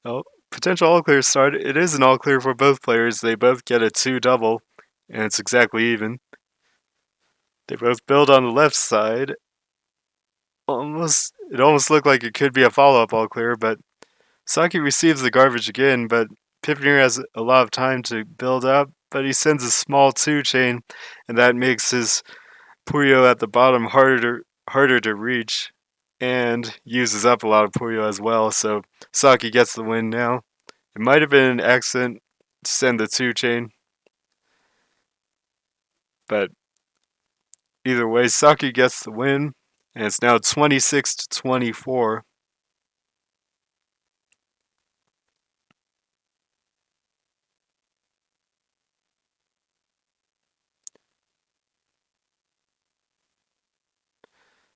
Oh, potential all clear start. It is an all clear for both players. They both get a 2-double, and it's exactly even. They both build on the left side. It almost looked like it could be a follow-up all clear, but Saki receives the garbage again, but Piponeer has a lot of time to build up, but he sends a small 2-chain, and that makes his Puyo at the bottom harder to reach, and uses up a lot of Puyo as well, so Saki gets the win now. It might have been an accident to send the 2-chain, but either way, Saki gets the win, and it's now 26 to 24.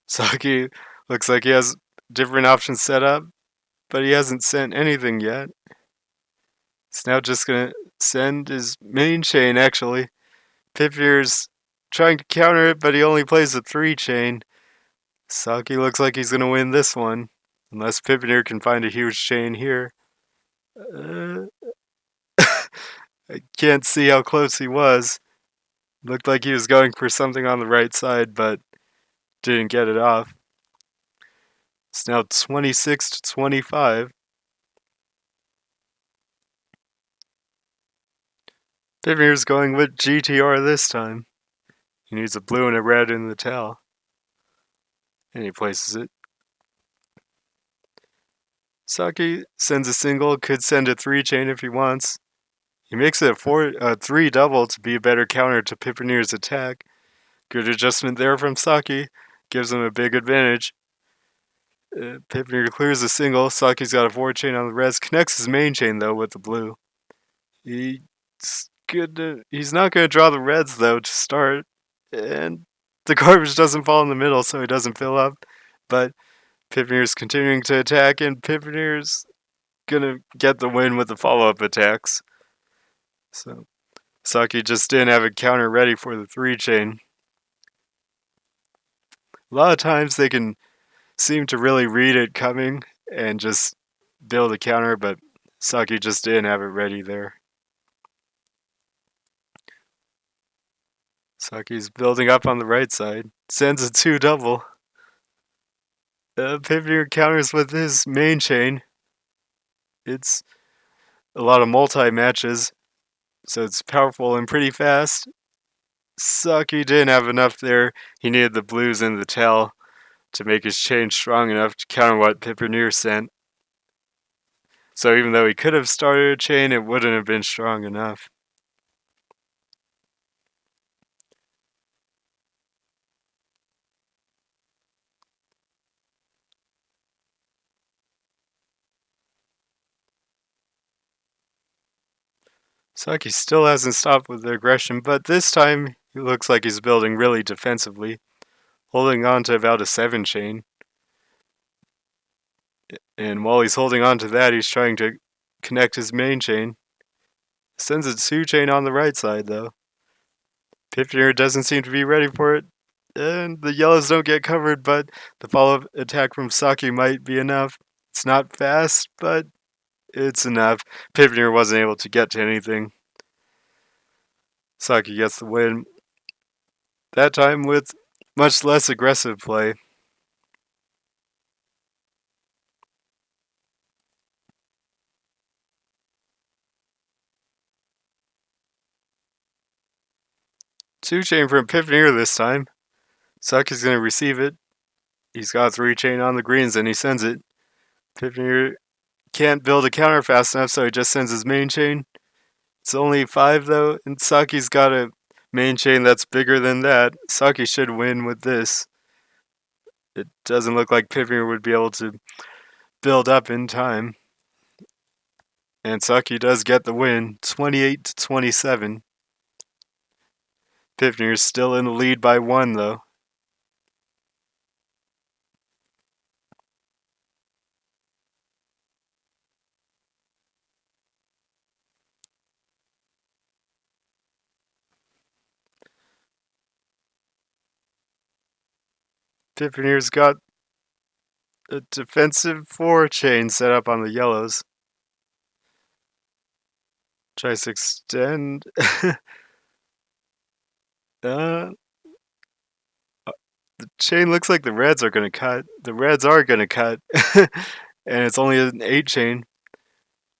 Saki looks like he has different options set up, but he hasn't sent anything yet. He's now just gonna send his main chain, actually. Piponeer's trying to counter it, but he only plays a 3-chain. Saki looks like he's gonna win this one, unless Piponeer can find a huge chain here. Uh, I can't see how close he was. Looked like he was going for something on the right side, but didn't get it off. It's now 26 to 25. Piponeer's going with GTR this time. He needs a blue and a red in the tail. And he places it. Saki sends a single, could send a 3-chain if he wants. He makes it a 3 double to be a better counter to Piponeer's attack. Good adjustment there from Saki. Gives him a big advantage. Piponeer clears the single. Saki's got a 4-chain on the res. Connects his main chain though with the blue. He's not gonna draw the reds though to start. And the garbage doesn't fall in the middle, so he doesn't fill up. But Piponeer's continuing to attack, and Piponeer's gonna get the win with the follow-up attacks. So Saki just didn't have a counter ready for the 3-chain. A lot of times they can seem to really read it coming and just build a counter, but Saki just didn't have it ready there. Saki's building up on the right side. Sends a 2 double. Piponeer counters with his main chain. It's a lot of multi-matches, so it's powerful and pretty fast. Saki didn't have enough there. He needed the blues in the tail to make his chain strong enough to counter what Piponeer sent. So even though he could have started a chain, it wouldn't have been strong enough. Saki still hasn't stopped with the aggression, but this time he looks like he's building really defensively, holding on to about a 7-chain. And while he's holding on to that, he's trying to connect his main chain. Sends a 2-chain on the right side, though. Piponeer doesn't seem to be ready for it, and the yellows don't get covered, but the follow-up attack from Saki might be enough. It's not fast, but it's enough. Piponeer wasn't able to get to anything. Saki gets the win. That time with much less aggressive play. Two-chain from Piponeer this time. Saki's going to receive it. He's got 3-chain on the greens and he sends it. Piponeer can't build a counter fast enough, so he just sends his main chain. It's only 5 though, and Saki's got a main chain that's bigger than that. Saki should win with this. It doesn't look like Piponeer would be able to build up in time. And Saki does get the win, 28 to 27. Piponeer's still in the lead by 1 though. Piponeer's got a defensive 4-chain set up on the yellows. Tries to extend. The chain looks like the reds are going to cut. The reds are going to cut. And it's only an 8-chain.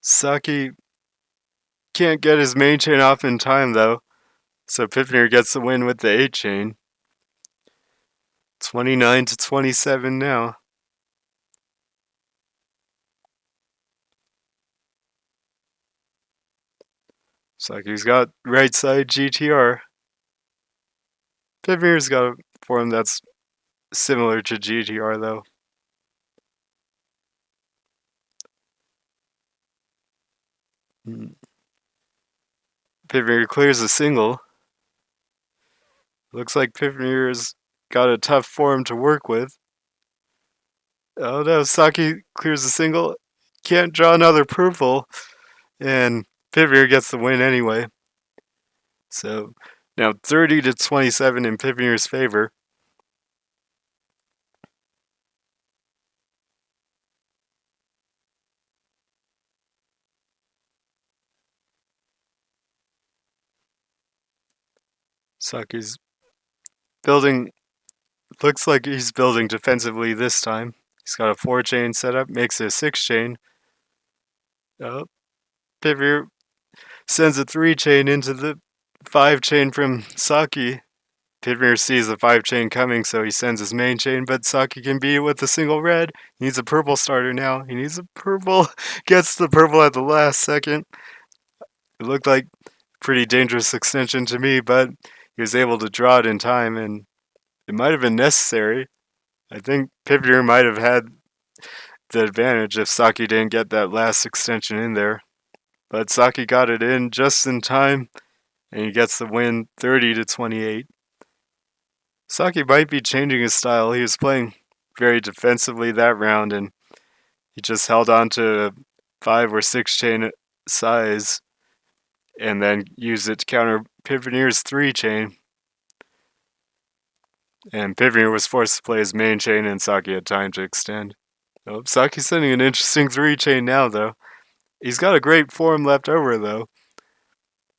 Saki can't get his main chain off in time though. So Piponeer gets the win with the 8-chain. 29 to 27 now. Saki's got right side GTR. Piponeer's got a form that's similar to GTR though. Piponeer clears a single. Looks like Piponeer is got a tough form to work with. Oh no, Saki clears a single. Can't draw another purple. And Piponeer gets the win anyway. So now 30 to 27 in Piponeer's favor. Saki's building, looks like he's building defensively this time. He's got a 4-chain setup, makes it a 6-chain. Oh, Piponeer sends a 3-chain into the 5-chain from Saki. Piponeer sees the 5-chain coming, so he sends his main chain, but Saki can beat it with a single red. He needs a purple starter now. He needs a purple. Gets the purple at the last second. It looked like pretty dangerous extension to me, but he was able to draw it in time, and it might have been necessary. I think Piponeer might have had the advantage if Saki didn't get that last extension in there. But Saki got it in just in time, and he gets the win 30 to 28. Saki might be changing his style. He was playing very defensively that round, and he just held on to a 5 or 6 chain size and then used it to counter Piponeer's 3-chain. And Piponeer was forced to play his main chain, and Saki had time to extend. Oh, Saki's sending an interesting 3-chain now, though. He's got a great form left over, though.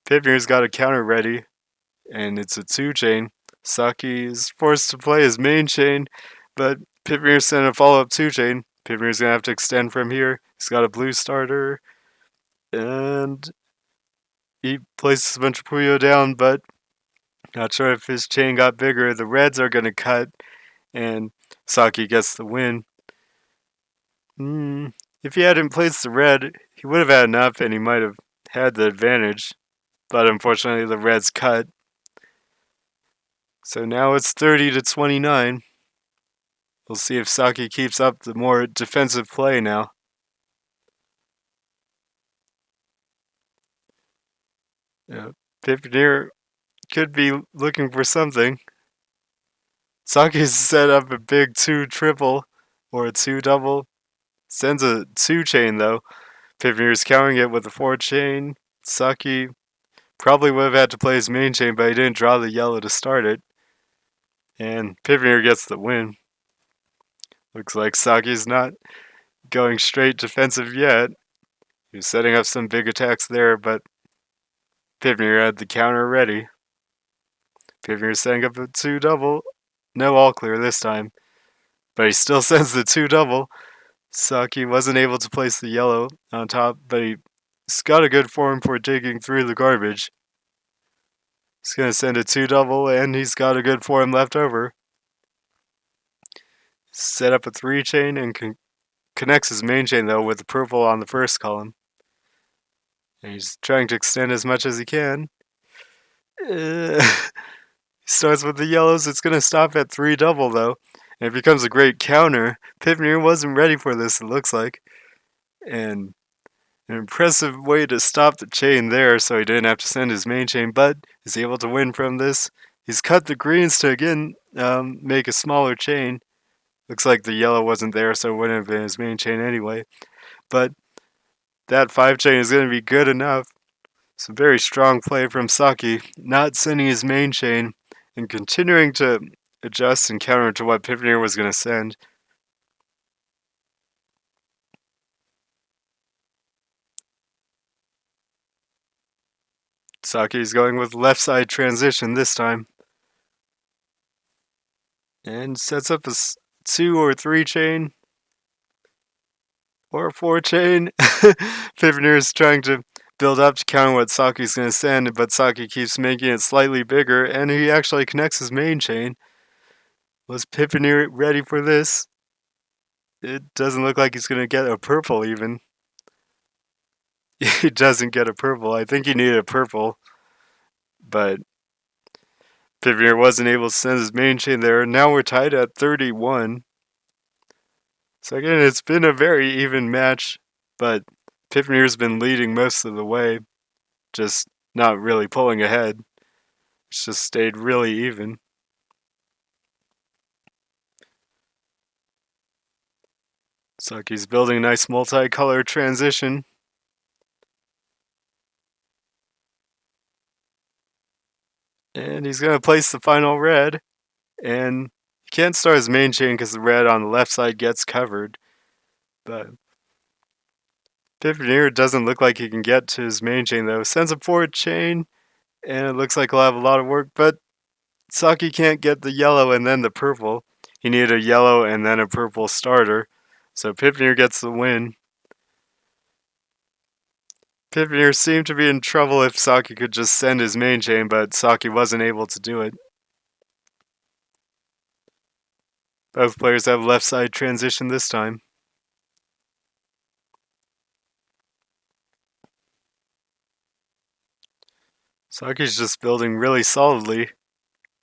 Piponeer's got a counter ready, and it's a 2-chain. Saki is forced to play his main chain, but Piponeer sent a follow-up 2-chain. Piponeer's gonna have to extend from here. He's got a blue starter, and he places a bunch of Puyo down, but not sure if his chain got bigger. The reds are gonna cut, and Saki gets the win. If he hadn't placed the red, he would have had enough, and he might have had the advantage. But unfortunately, the reds cut. So now it's 30 to 29. We'll see if Saki keeps up the more defensive play now. Piponeer could be looking for something. Saki's set up a big 2-triple or a 2-double. Sends a 2-chain though. Piponeer's countering it with a 4-chain. Saki probably would have had to play his main chain, but he didn't draw the yellow to start it. And Piponeer gets the win. Looks like Saki's not going straight defensive yet. He was setting up some big attacks there, but Piponeer had the counter ready. Piponeer's setting up a 2-double. No all clear this time, but he still sends the 2-double. Saki wasn't able to place the yellow on top, but he's got a good form for digging through the garbage. He's going to send a 2-double, and he's got a good form left over. Set up a 3-chain and connects his main chain, though, with the purple on the first column. And he's trying to extend as much as he can. He starts with the yellows. It's going to stop at 3-double, though. And it becomes a great counter. Piponeer wasn't ready for this, it looks like. And an impressive way to stop the chain there, so he didn't have to send his main chain, but is able to win from this. He's cut the greens to again make a smaller chain. Looks like the yellow wasn't there, so it wouldn't have been his main chain anyway. But that 5-chain is going to be good enough. Some very strong play from Saki, not sending his main chain and continuing to adjust and counter to what Piponeer was going to send. Saki's going with left side transition this time. And sets up a 2 or 3-chain. Or a 4-chain. Piponeer's trying to build up to counter what Saki's going to send, but Saki keeps making it slightly bigger, and he actually connects his main chain. Was Piponeer ready for this? It doesn't look like he's going to get a purple even. He doesn't get a purple. I think he needed a purple. But Piponeer wasn't able to send his main chain there. Now we're tied at 31. So again, it's been a very even match, but Piponeer's been leading most of the way, just not really pulling ahead. It's just stayed really even. Saki's building a nice multicolor transition. And he's going to place the final red. And he can't start his main chain because the red on the left side gets covered. But piponeer doesn't look like he can get to his main chain though. Sends a forward chain, and it looks like he'll have a lot of work. But Saki can't get the yellow and then the purple. He needed a yellow and then a purple starter. So piponeer gets the win. Piponeer seemed to be in trouble if Saki could just send his main chain, but Saki wasn't able to do it. Both players have left side transition this time. Saki's just building really solidly,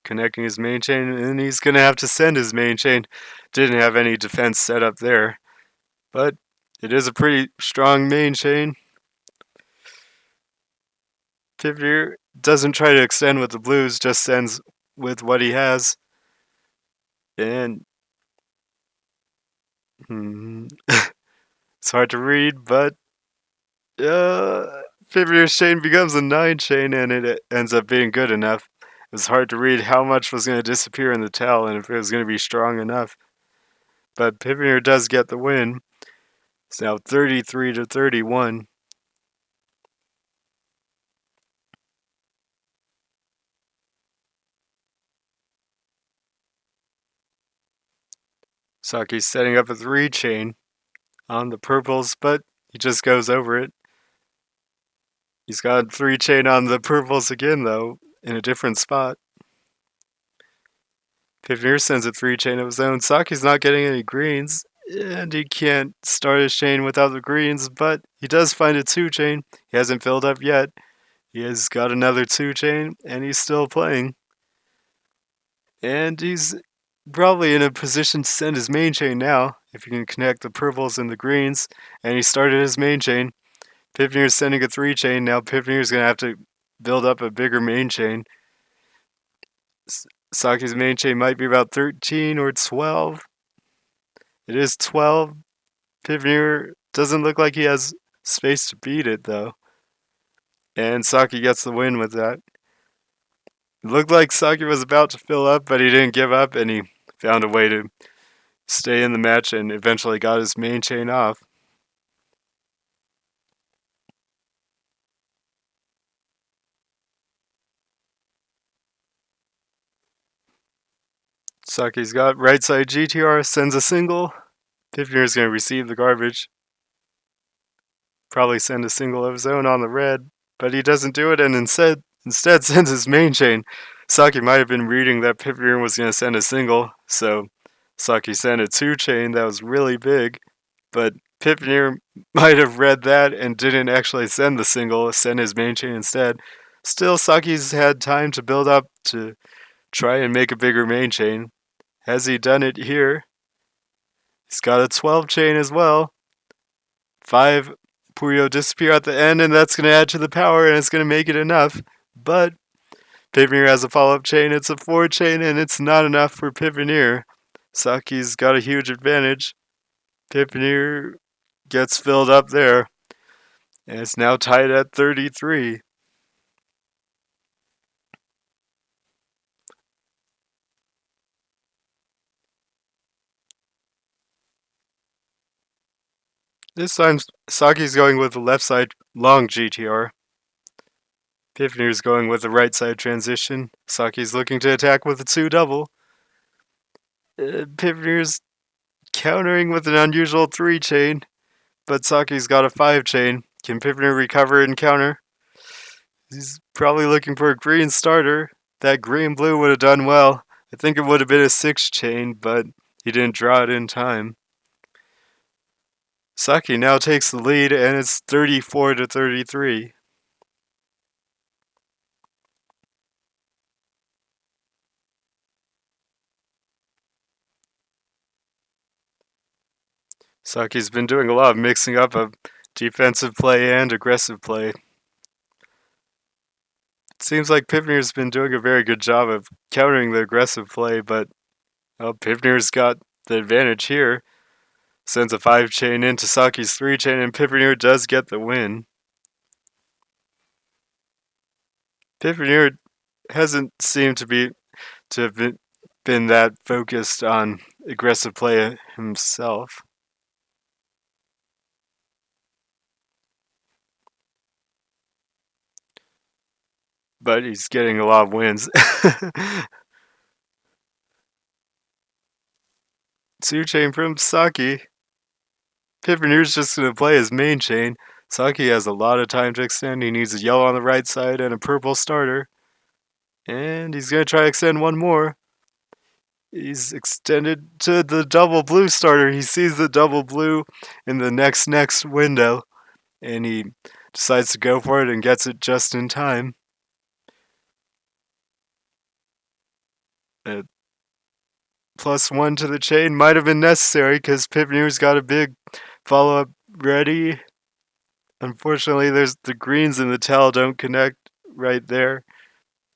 connecting his main chain, and he's going to have to send his main chain. Didn't have any defense set up there, but it is a pretty strong main chain. Piponeer doesn't try to extend with the blues, just sends with what he has. And it's hard to read, but Piponeer's chain becomes a 9 chain, and it ends up being good enough. It was hard to read how much was going to disappear in the tell and if it was going to be strong enough. But Piponeer does get the win. It's now 33-31. Saki's setting up a 3 chain on the purples, but he just goes over it. He's got 3 chain on the purples again, though, in a different spot. Piponeer sends a 3 chain of his own. Saki's not getting any greens, and he can't start his chain without the greens, but he does find a 2 chain. He hasn't filled up yet. He has got another 2 chain, and he's still playing. And he's probably in a position to send his main chain now, if he can connect the purples and the greens. And he started his main chain. Piponeer's sending a 3 chain. Now Piponeer's going to have to build up a bigger main chain. Saki's main chain might be about 13 or 12. It is 12. Piponeer doesn't look like he has space to beat it, though. And Saki gets the win with that. It looked like Saki was about to fill up, but he didn't give up, and he found a way to stay in the match and eventually got his main chain off. Saki's got right side GTR, sends a single. Piponeer's going to receive the garbage. Probably send a single of his own on the red, but he doesn't do it and instead sends his main chain. Saki might have been reading that Piponeer was going to send a single, so Saki sent a 2 chain that was really big, but Piponeer might have read that and didn't actually send the single, send his main chain instead. Still, Saki's had time to build up to try and make a bigger main chain. Has he done it here? He's got a 12 chain as well. 5 Puyo disappear at the end, and that's going to add to the power, and it's going to make it enough. But Piponeer has a follow-up chain. It's a 4 chain, and it's not enough for Piponeer. Saki's got a huge advantage. Piponeer gets filled up there, and it's now tied at 33. This time, Saki's going with the left side long GTR. Piponeer's going with the right side transition. Saki's looking to attack with a 2 double. Piponeer's countering with an unusual 3 chain, but Saki's got a 5 chain. Can Piponeer recover and counter? He's probably looking for a green starter. That green blue would have done well. I think it would have been a 6 chain, but he didn't draw it in time. Saki now takes the lead, and it's 34-33. Saki's been doing a lot of mixing up of defensive play and aggressive play. It seems like Piponeer's been doing a very good job of countering the aggressive play, but Piponeer's got the advantage here. Sends a 5-chain into Saki's 3-chain, and piponeer does get the win. Piponeer hasn't seemed to have been that focused on aggressive play himself. But he's getting a lot of wins. 2-chain from Saki. Piponeer's just going to play his main chain. Saki has a lot of time to extend. He needs a yellow on the right side and a purple starter. And he's going to try to extend one more. He's extended to the double blue starter. He sees the double blue in the next window. And he decides to go for it and gets it just in time. +1 to the chain might have been necessary because Piponeer's got a big follow-up ready. Unfortunately, there's the greens and the tail don't connect right there.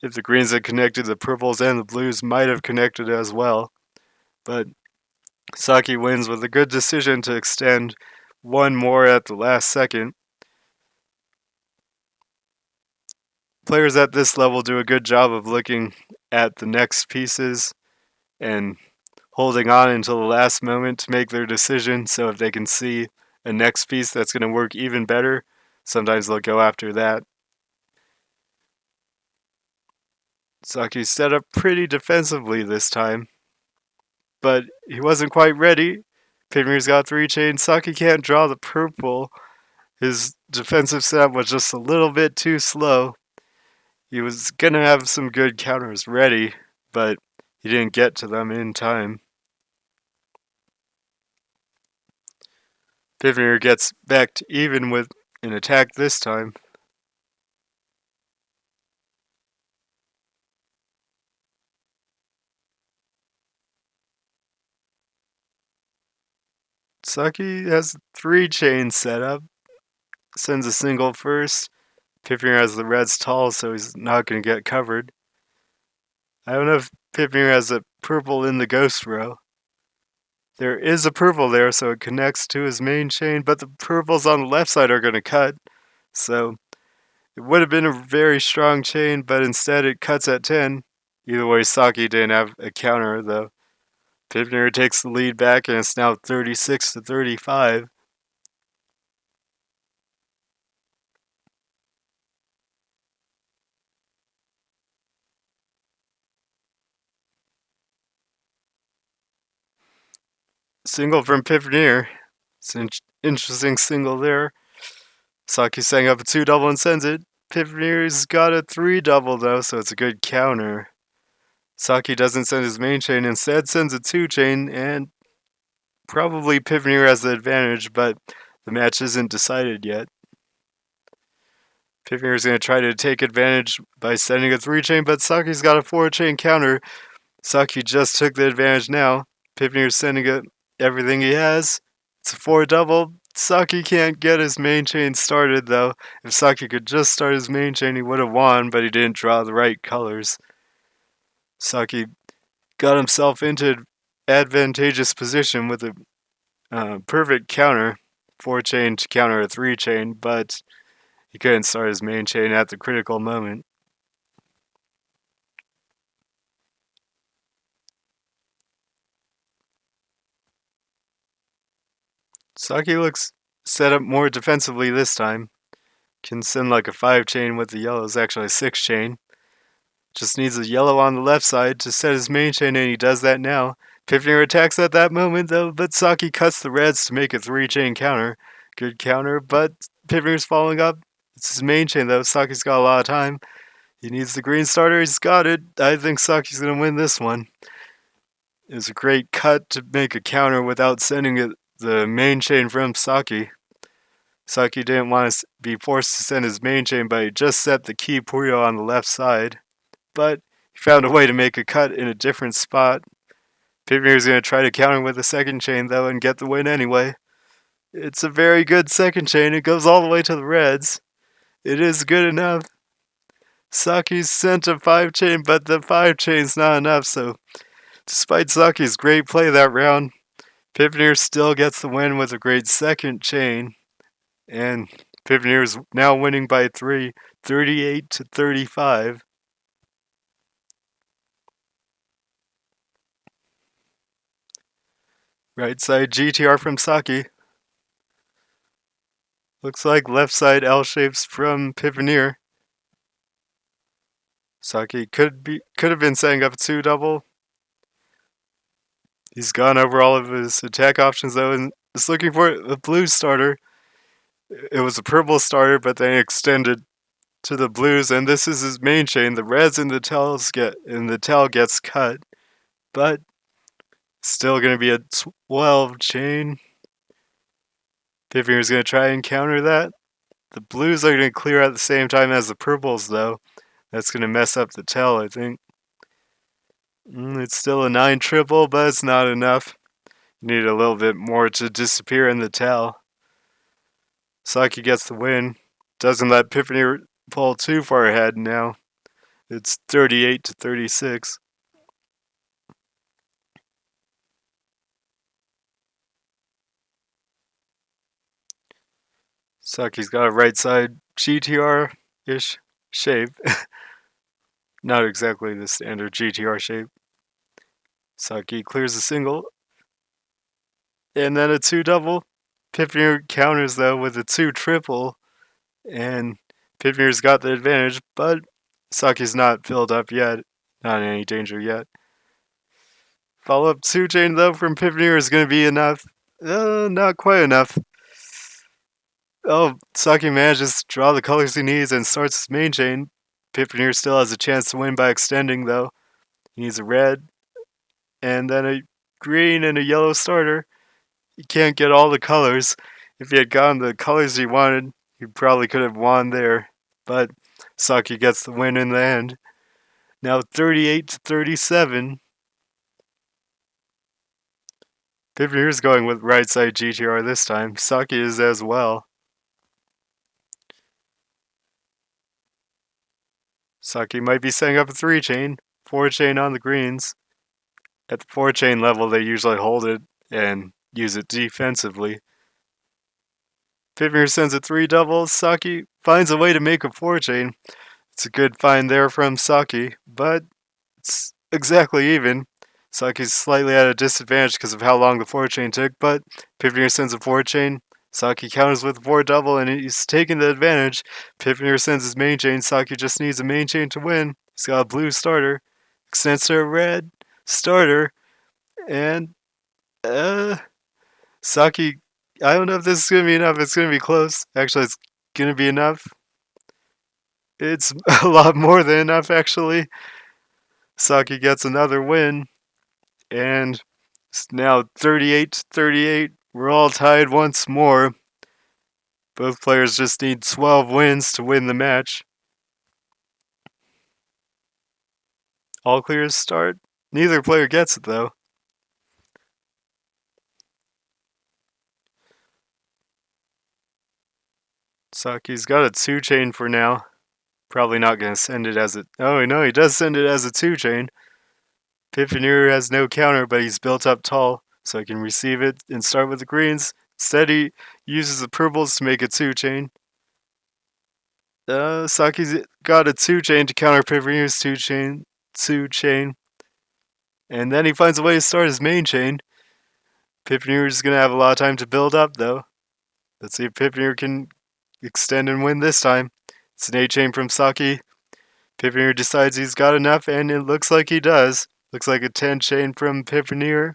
If the greens had connected, the purples and the blues might have connected as well. But Saki wins with a good decision to extend one more at the last second. Players at this level do a good job of looking at the next pieces and holding on until the last moment to make their decision. So if they can see a next piece that's going to work even better, sometimes they'll go after that. Saki set up pretty defensively this time, but he wasn't quite ready. Piponeer's got 3 chains. Saki can't draw the purple. His defensive setup was just a little bit too slow. He was going to have some good counters ready, but he didn't get to them in time. Piponeer gets back to even with an attack this time. Saki has 3 chains set up. Sends a single first. Piponeer has the reds tall, so he's not going to get covered. I don't know if Piponeer has a purple in the ghost row. There is a purple there, so it connects to his main chain, but the purples on the left side are going to cut. So it would have been a very strong chain, but instead it cuts at 10. Either way, Saki didn't have a counter, though. Piponeer takes the lead back, and it's now 36 to 35. Single from Piponeer. It's an interesting single there. Saki setting up a 2 double and sends it. Piponeer's got a 3 double though, so it's a good counter. Saki doesn't send his main chain, instead sends a 2 chain, and probably Piponeer has the advantage, but the match isn't decided yet. Piponeer's going to try to take advantage by sending a 3 chain, but Saki's got a 4 chain counter. Saki just took the advantage now. Piponeer's sending everything he has. It's a 4 double. Saki can't get his main chain started though. If Saki could just start his main chain, he would have won, but he didn't draw the right colors. Saki got himself into advantageous position with a perfect counter, 4 chain to counter a 3 chain, but he couldn't start his main chain at the critical moment. Saki looks set up more defensively this time. Can send like a 5 chain with the yellow. It's actually a 6 chain. Just needs a yellow on the left side to set his main chain, and he does that now. Piponeer attacks at that moment though, but Saki cuts the reds to make a 3 chain counter. Good counter, but Piponeer's following up. It's his main chain though. Saki's got a lot of time. He needs the green starter. He's got it. I think Saki's going to win this one. It was a great cut to make a counter without sending the main chain from Saki. Saki didn't want to be forced to send his main chain, but he just set the key Puyo on the left side. But he found a way to make a cut in a different spot. Piponeer's going to try to counter with a second chain, though, and get the win anyway. It's a very good second chain. It goes all the way to the reds. It is good enough. Saki's sent a 5 chain, but the 5 chain's not enough, so despite Saki's great play that round, Piponeer still gets the win with a great second chain, and Piponeer is now winning by 3, 38-35. Right side GTR from Saki. Looks like left side L shapes from Piponeer. Saki could have been setting up a 2-double. He's gone over all of his attack options though, and is looking for a blue starter. It was a purple starter, but then extended to the blues, and this is his main chain. The reds and the tail gets cut, but still going to be a 12 chain. Piponeer's going to try and counter that. The blues are going to clear at the same time as the purples, though. That's going to mess up the tail, I think. It's still a 9 triple, but it's not enough. Need a little bit more to disappear in the tail. Saki gets the win. Doesn't let Piponeer pull too far ahead now. It's 38-36. Saki's got a right side GTR-ish shape. Not exactly the standard GTR shape. Saki clears a single. And then a 2-double. Piponeer counters though with a 2-triple. And Piponeer's got the advantage, but Saki's not filled up yet. Not in any danger yet. Follow up 2 chain though from Piponeer is going to be enough. Not quite enough. Oh, Saki manages to draw the colors he needs and starts his main chain. Piponeer still has a chance to win by extending though. He needs a red, and then a green and a yellow starter. He can't get all the colors. If he had gotten the colors he wanted, he probably could have won there. But Saki gets the win in the end. Now 38-37. Piponeer's going with right side GTR this time. Saki is as well. Saki might be setting up a 3 chain, 4 chain on the greens. At the 4 chain level, they usually hold it and use it defensively. Piponeer sends a 3-double. Saki finds a way to make a 4 chain. It's a good find there from Saki, but it's exactly even. Saki's slightly at a disadvantage because of how long the 4 chain took, but Piponeer sends a 4 chain. Saki counters with a 4-double, and he's taking the advantage. Piponeer sends his main chain. Saki just needs a main chain to win. He's got a blue starter. Extends to a red starter. And, Saki, I don't know if this is going to be enough. It's going to be close. Actually, it's going to be enough. It's a lot more than enough, actually. Saki gets another win. And it's now 38-38. We're all tied once more. Both players just need 12 wins to win the match. All clears start. Neither player gets it, though. Saki's got a 2 chain for now. Probably not going to send it as a... Oh, no, he does send it as a 2 chain. Piponeer has no counter, but he's built up tall, so he can receive it and start with the greens. Instead, he uses the purples to make a 2 chain. Saki's got a 2 chain to counter Piponeer's 2 chain. And then he finds a way to start his main chain. Piponeer's going to have a lot of time to build up, though. Let's see if Piponeer can extend and win this time. It's an 8 chain from Saki. Piponeer decides he's got enough, and it looks like he does. Looks like a 10 chain from Piponeer.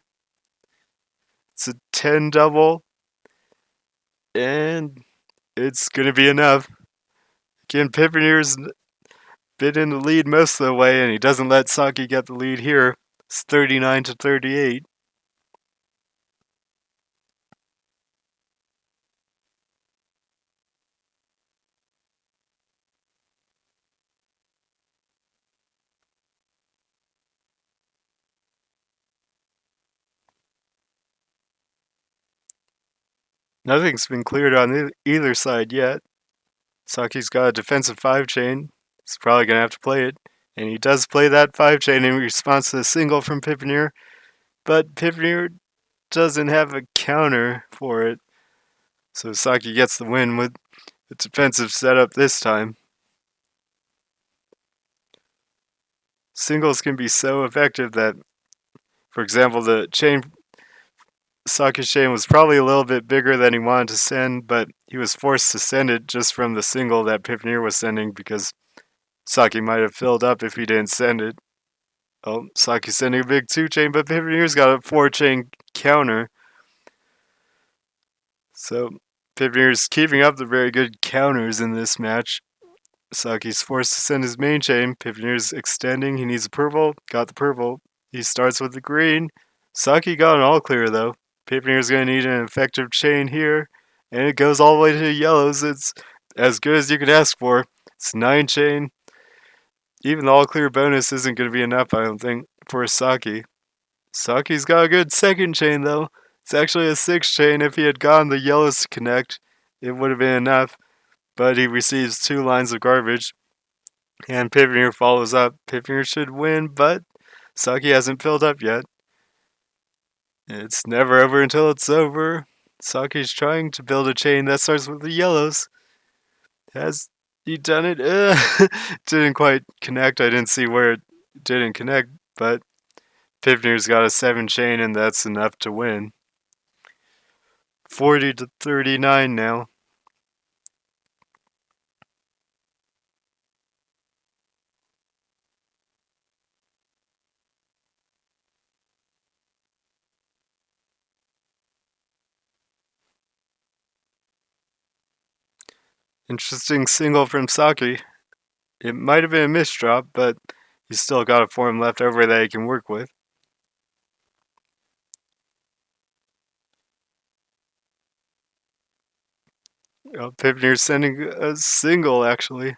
It's a 10 double. And it's going to be enough. Again, Piponeer's been in the lead most of the way, and he doesn't let Saki get the lead here. It's 39-38. Nothing's been cleared on either side yet. Saki's got a defensive 5 chain. He's probably going to have to play it. And he does play that 5 chain in response to the single from Piponeer. But Piponeer doesn't have a counter for it. So Saki gets the win with a defensive setup this time. Singles can be so effective that, for example, the chain, Saki's chain was probably a little bit bigger than he wanted to send, but he was forced to send it just from the single that piponeer was sending because Saki might have filled up if he didn't send it. Oh, Saki's sending a big 2-chain, but piponeer's got a 4-chain counter. So piponeer's keeping up the very good counters in this match. Saki's forced to send his main chain. Piponeer's extending. He needs a purple. Got the purple. He starts with the green. Saki got an all clear though. Piponeer's going to need an effective chain here. And it goes all the way to the yellows. It's as good as you could ask for. It's 9-chain. Even the all clear bonus isn't going to be enough, I don't think, for Saki. Saki's got a good second chain though. It's actually a 6-chain. If he had gotten the yellows to connect, it would have been enough. But he receives 2 lines of garbage. And piponeer follows up. Piponeer should win, but Saki hasn't filled up yet. It's never over until it's over. Saki's trying to build a chain that starts with the yellows. Has he done it? Didn't quite connect. I didn't see where it didn't connect, but piponeer's got a 7-chain, and that's enough to win. 40-39 now. Interesting single from Saki. It might have been a misdrop, but he's still got a form left over that he can work with. Oh, piponeer's sending a single, actually.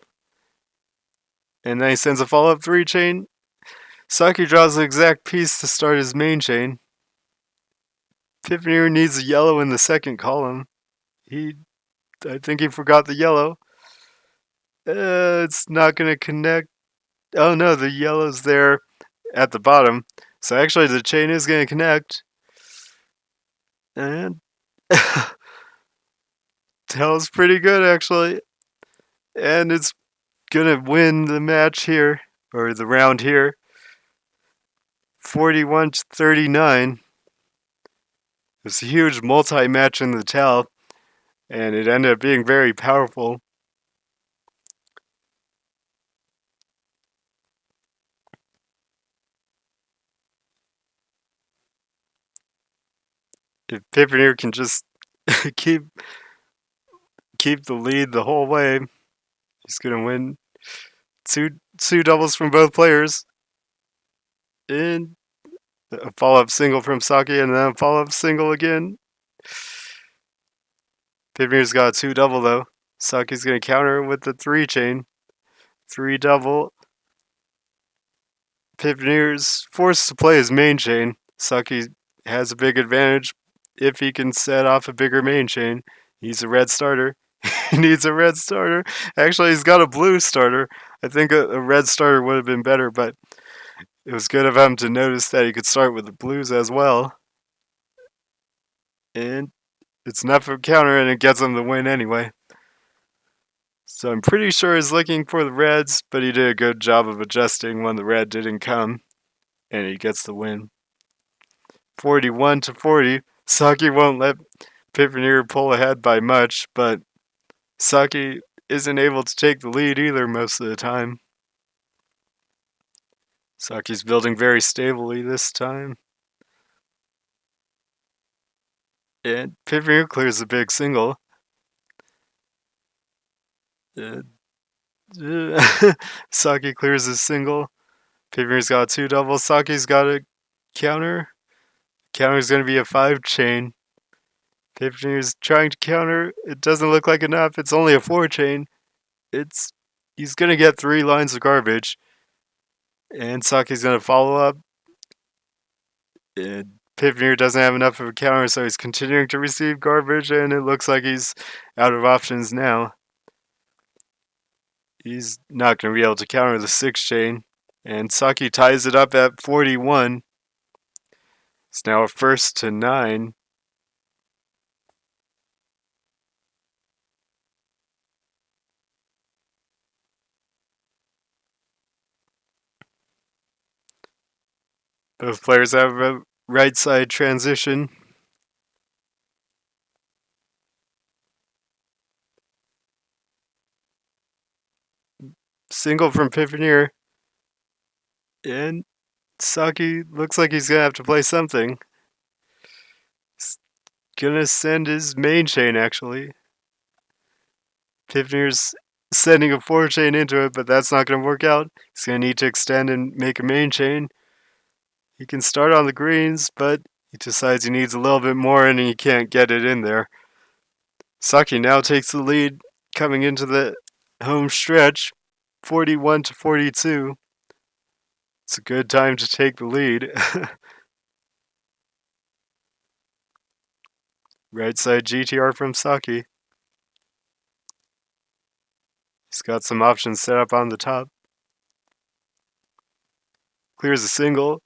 And then he sends a follow-up 3-chain. Saki draws the exact piece to start his main chain. Piponeer needs a yellow in the second column. I think he forgot the yellow. It's not going to connect. Oh no, the yellow's there at the bottom. So actually the chain is going to connect. And that was pretty good actually. And it's going to win the match here, or the round here. 41-39. It was a huge multi-match in the towel, and it ended up being very powerful. If piponeer can just keep the lead the whole way, he's gonna win. Two doubles from both players, and a follow-up single from Saki, and then a follow-up single again. Piponeer's got a 2-double though. Saki's gonna counter with the 3-chain, 3-double. Piponeer's forced to play his main chain. Saki has a big advantage if he can set off a bigger main chain. He's a red starter. He needs a red starter. Actually, he's got a blue starter. I think a red starter would have been better, but it was good of him to notice that he could start with the blues as well. And it's enough for a counter, and it gets him the win anyway. So I'm pretty sure he's looking for the reds, but he did a good job of adjusting when the red didn't come, and he gets the win. 41-40. Saki won't let piponeer pull ahead by much, but Saki isn't able to take the lead either most of the time. Saki's building very stably this time. And piponeer clears a big single. Saki clears his single. Piponeer's got a 2-double. Saki's got a counter. Counter's going to be a 5-chain. Piponeer's trying to counter. It doesn't look like enough. It's only a 4-chain. He's going to get 3 lines of garbage. And Saki's going to follow up. And piponeer doesn't have enough of a counter, so he's continuing to receive garbage, and it looks like he's out of options now. He's not going to be able to counter the 6-chain. And Saki ties it up at 41. It's now a first to 9. Both players have a right side transition. Single from piponeer. And Saki looks like he's going to have to play something. He's going to send his main chain, actually. Piponeer's sending a 4-chain into it, but that's not going to work out. He's going to need to extend and make a main chain. He can start on the greens, but he decides he needs a little bit more and he can't get it in there. Saki now takes the lead coming into the home stretch, 41 to 42. It's a good time to take the lead. Right side GTR from Saki. He's got some options set up on the top. Clears a single.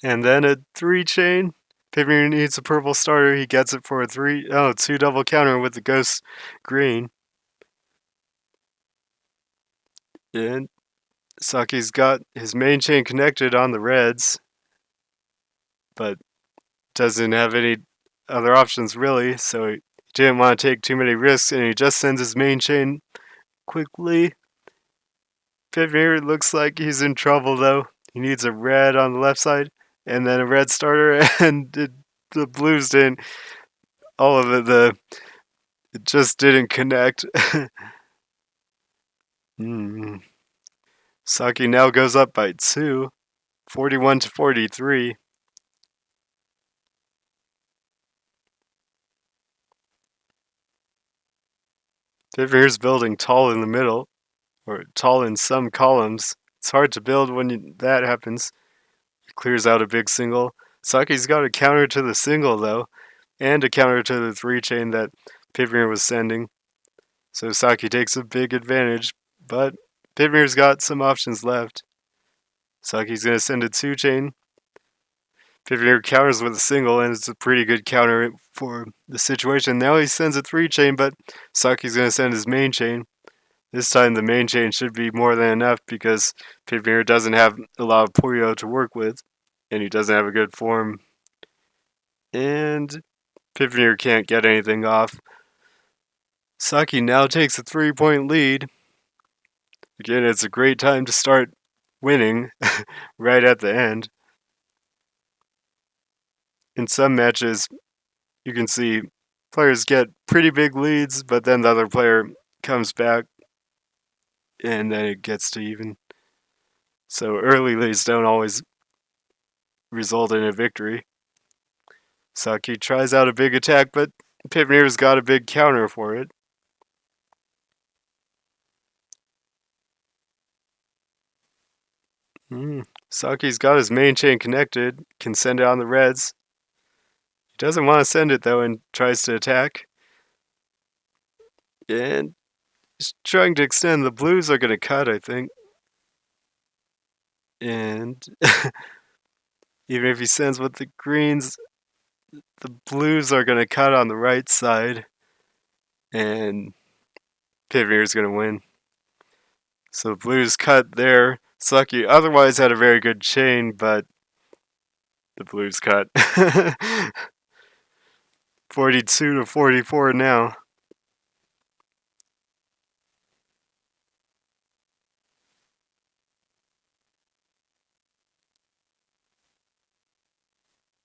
And then a 3-chain. Piponeer needs a purple starter. He gets it for a 2 double counter with the ghost green. And Saki's got his main chain connected on the reds, but doesn't have any other options really, so he didn't want to take too many risks, and he just sends his main chain quickly. Piponeer looks like he's in trouble though. He needs a red on the left side, and then a red starter, and the blues didn't. All of it, it just didn't connect. Saki now goes up by 2, 41 to 43. Piponeer's building tall in the middle, or tall in some columns. It's hard to build when that happens. He clears out a big single. Saki's got a counter to the single though, and a counter to the 3-chain that Piponeer was sending. So Saki takes a big advantage, but Piponeer's got some options left. Saki's going to send a 2-chain. Piponeer counters with a single, and it's a pretty good counter for the situation. Now he sends a 3-chain, but Saki's going to send his main chain. This time the main chain should be more than enough because Piponeer doesn't have a lot of Puyo to work with, and he doesn't have a good form. And Piponeer can't get anything off. Saki now takes a 3-point lead. Again, it's a great time to start winning right at the end. In some matches, you can see players get pretty big leads, but then the other player comes back and then it gets to even. So early leads don't always result in a victory. Saki tries out a big attack, but Piponeer's got a big counter for it. Saki's got his main chain connected, can send it on the reds. He doesn't want to send it though and tries to attack. And he's trying to extend. The blues are going to cut, I think. And even if he sends with the greens, the blues are going to cut on the right side. And Piponeer's going to win. So the blues cut there. Saki otherwise had a very good chain, but the blues cut. 42 to 44 now.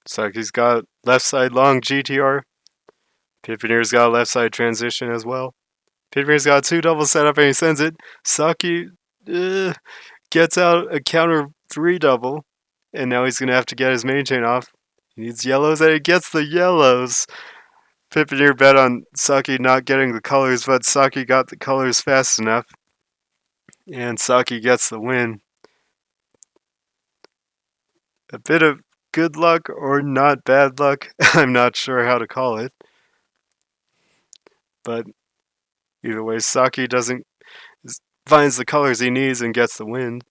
Saki's got left side long GTR. Piponeer's got a left side transition as well. Piponeer's got 2 double setup and he sends it. Saki gets out a counter 3 double. And now he's going to have to get his main chain off. He needs yellows and he gets the yellows. Piponeer bet on Saki not getting the colors, but Saki got the colors fast enough. And Saki gets the win. A bit of good luck or not bad luck. I'm not sure how to call it. But either way, Saki finds the colors he needs and gets the win.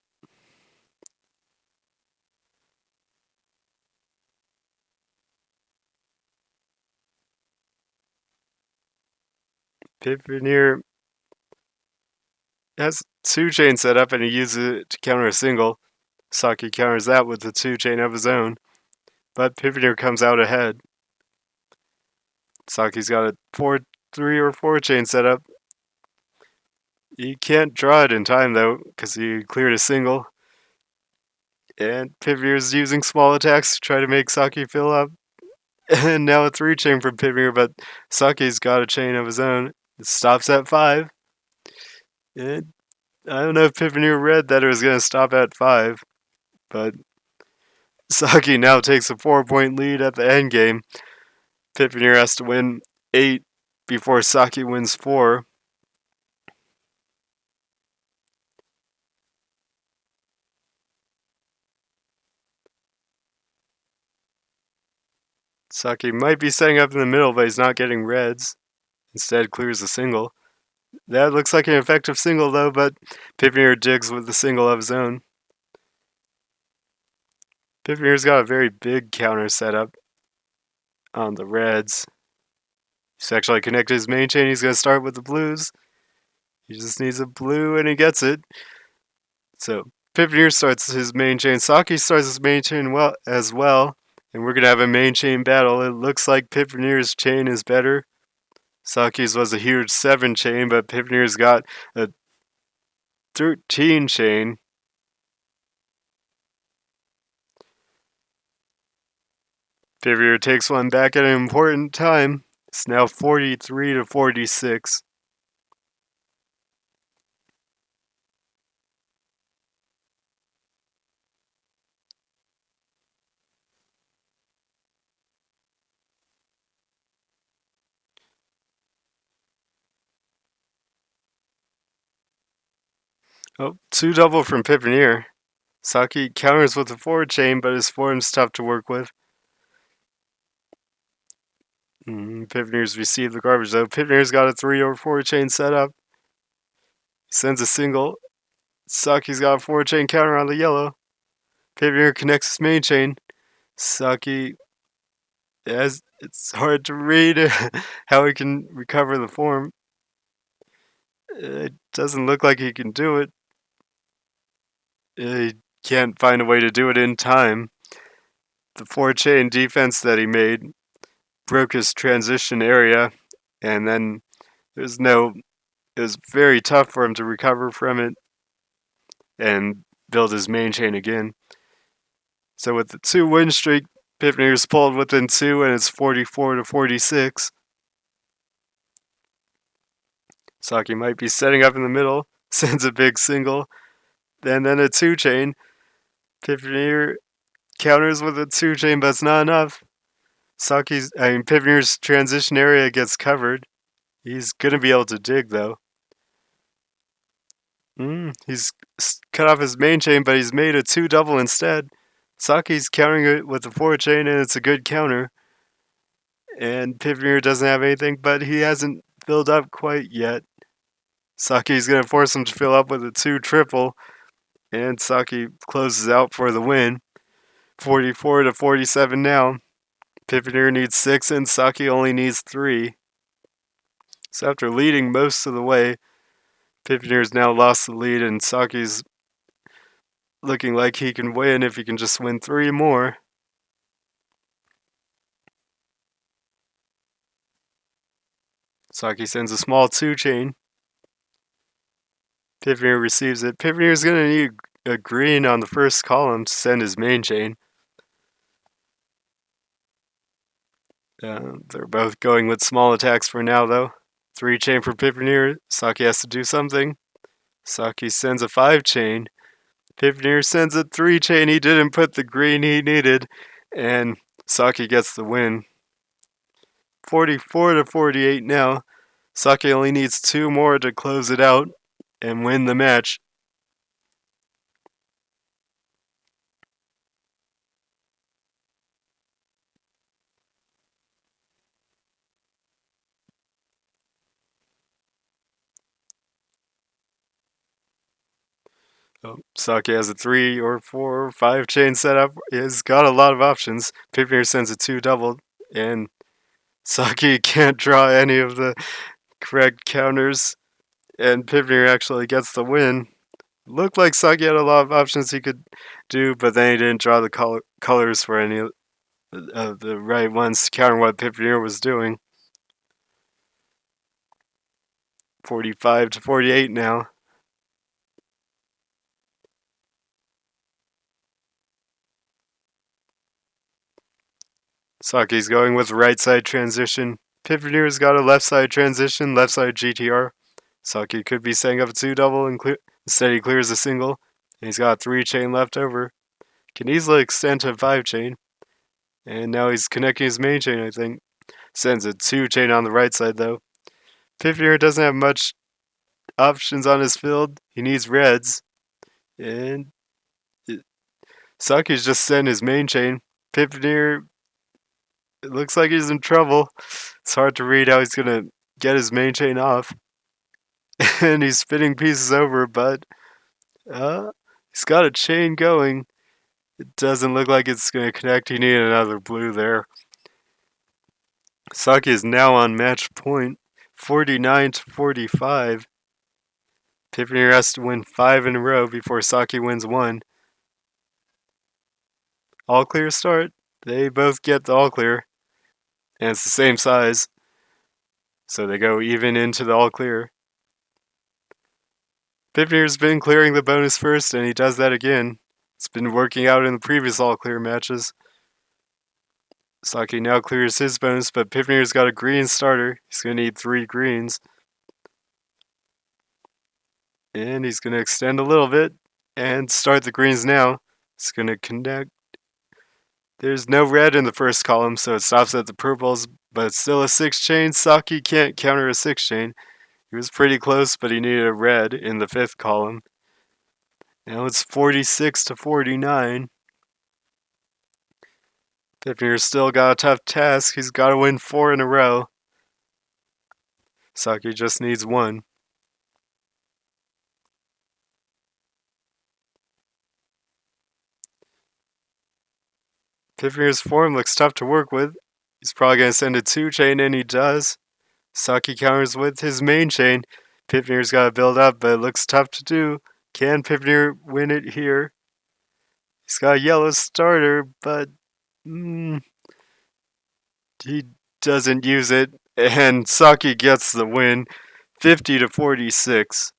Piponeer has 2-chain set up and he uses it to counter a single. Saki counters that with the 2-chain of his own, but Piponeer comes out ahead. Saki's got a 3 or 4-chain set up. He can't draw it in time though, because he cleared a single. And Piponeer's using small attacks to try to make Saki fill up. And now a 3-chain from Piponeer, but Saki's got a chain of his own. It stops at 5. And I don't know if Piponeer read that it was going to stop at 5, but Saki now takes a 4-point lead at the end game. Piponeer has to win 8 before Saki wins 4. Saki might be setting up in the middle, but he's not getting reds. Instead, clears a single. That looks like an effective single, though, but Piponeer digs with the single of his own. Piponeer's got a very big counter set up on the reds. He's actually connected his main chain. He's going to start with the blues. He just needs a blue, and he gets it. So Piponeer starts his main chain. Saki starts his main chain as well. And we're going to have a main chain battle. It looks like Piponeer's chain is better. Saki's was a huge 7-chain, but Piponeer's got a 13-chain. Piponeer takes one back at an important time. It's now 43 to 46. Oh, 2 double from Piponeer. Saki counters with a 4-chain, but his form's tough to work with. Piponeer's received the garbage though. Piponeer's got a 3 or 4-chain set up. Sends a single. Saki's got a 4-chain counter on the yellow. Piponeer connects his main chain. Saki, it's hard to read how he can recover the form. It doesn't look like he can do it. He can't find a way to do it in time. The 4-chain defense that he made broke his transition area, and then it was very tough for him to recover from it and build his main chain again. So with the 2-win streak, Piponeer's pulled within 2, and it's 44 to 46. Saki might be setting up in the middle, sends a big single, and then a 2-chain. Piponeer counters with a 2-chain, but it's not enough. Piponeer's transition area gets covered. He's gonna be able to dig though. He's cut off his main chain, but he's made a 2 double instead. Saki's countering it with a 4-chain, and it's a good counter. And Piponeer doesn't have anything, but he hasn't filled up quite yet. Saki's gonna force him to fill up with a 2 triple, and Saki closes out for the win. 44 to 47 now. Piponeer needs 6 and Saki only needs 3. So after leading most of the way, Piponeer's now lost the lead and Saki's looking like he can win if he can just win 3 more. Saki sends a small 2-chain. Piponeer receives it. Piponeer's going to need a green on the first column to send his main chain. They're both going with small attacks for now, though. 3-chain for Piponeer. Saki has to do something. Saki sends a 5-chain. Piponeer sends a 3-chain. He didn't put the green he needed, and Saki gets the win. 44 to 48 now. Saki only needs 2 more to close it out and win the match. Saki has a 3 or 4 or 5-chain setup. He's got a lot of options. Piponeer sends a 2 double, and Saki can't draw any of the correct counters, and piponeer actually gets the win. Looked like Saki had a lot of options he could do, but then he didn't draw the colors for any of the right ones to counter what piponeer was doing. 45 to 48 now. Saki's going with right side transition. Piponeer's got a left side transition, left side GTR. Saki could be setting up a 2-double and instead he clears a single. And he's got a 3-chain left over. Can easily extend to a 5-chain. And now he's connecting his main chain, I think. Sends a 2-chain on the right side though. Piponeer doesn't have much options on his field. He needs reds. And Saki's just sent his main chain. Piponeer, it looks like he's in trouble. It's hard to read how he's gonna get his main chain off. And he's spinning pieces over, but he's got a chain going. It doesn't look like it's gonna connect. He needed another blue there. Saki is now on match point, 49 to 45. Piponeer has to win 5 in a row before Saki wins 1. All clear start. They both get the all clear. And it's the same size. So they go even into the all clear. Piponeer's been clearing the bonus first, and he does that again. It's been working out in the previous all clear matches. Saki now clears his bonus, but Piponeer's got a green starter. He's going to need 3 greens. And he's going to extend a little bit and start the greens now. It's going to connect. There's no red in the first column, so it stops at the purples, but it's still a 6-chain. Saki can't counter a 6-chain. He was pretty close, but he needed a red in the 5th column. Now it's 46 to 49. Piponeer's still got a tough task. He's got to win 4 in a row. Saki just needs 1. Piponeer's form looks tough to work with. He's probably going to send a 2-chain, and he does. Saki counters with his main chain. Piponeer's got to build up, but it looks tough to do. Can Piponeer win it here? He's got a yellow starter, but he doesn't use it, and Saki gets the win, 50 to 46.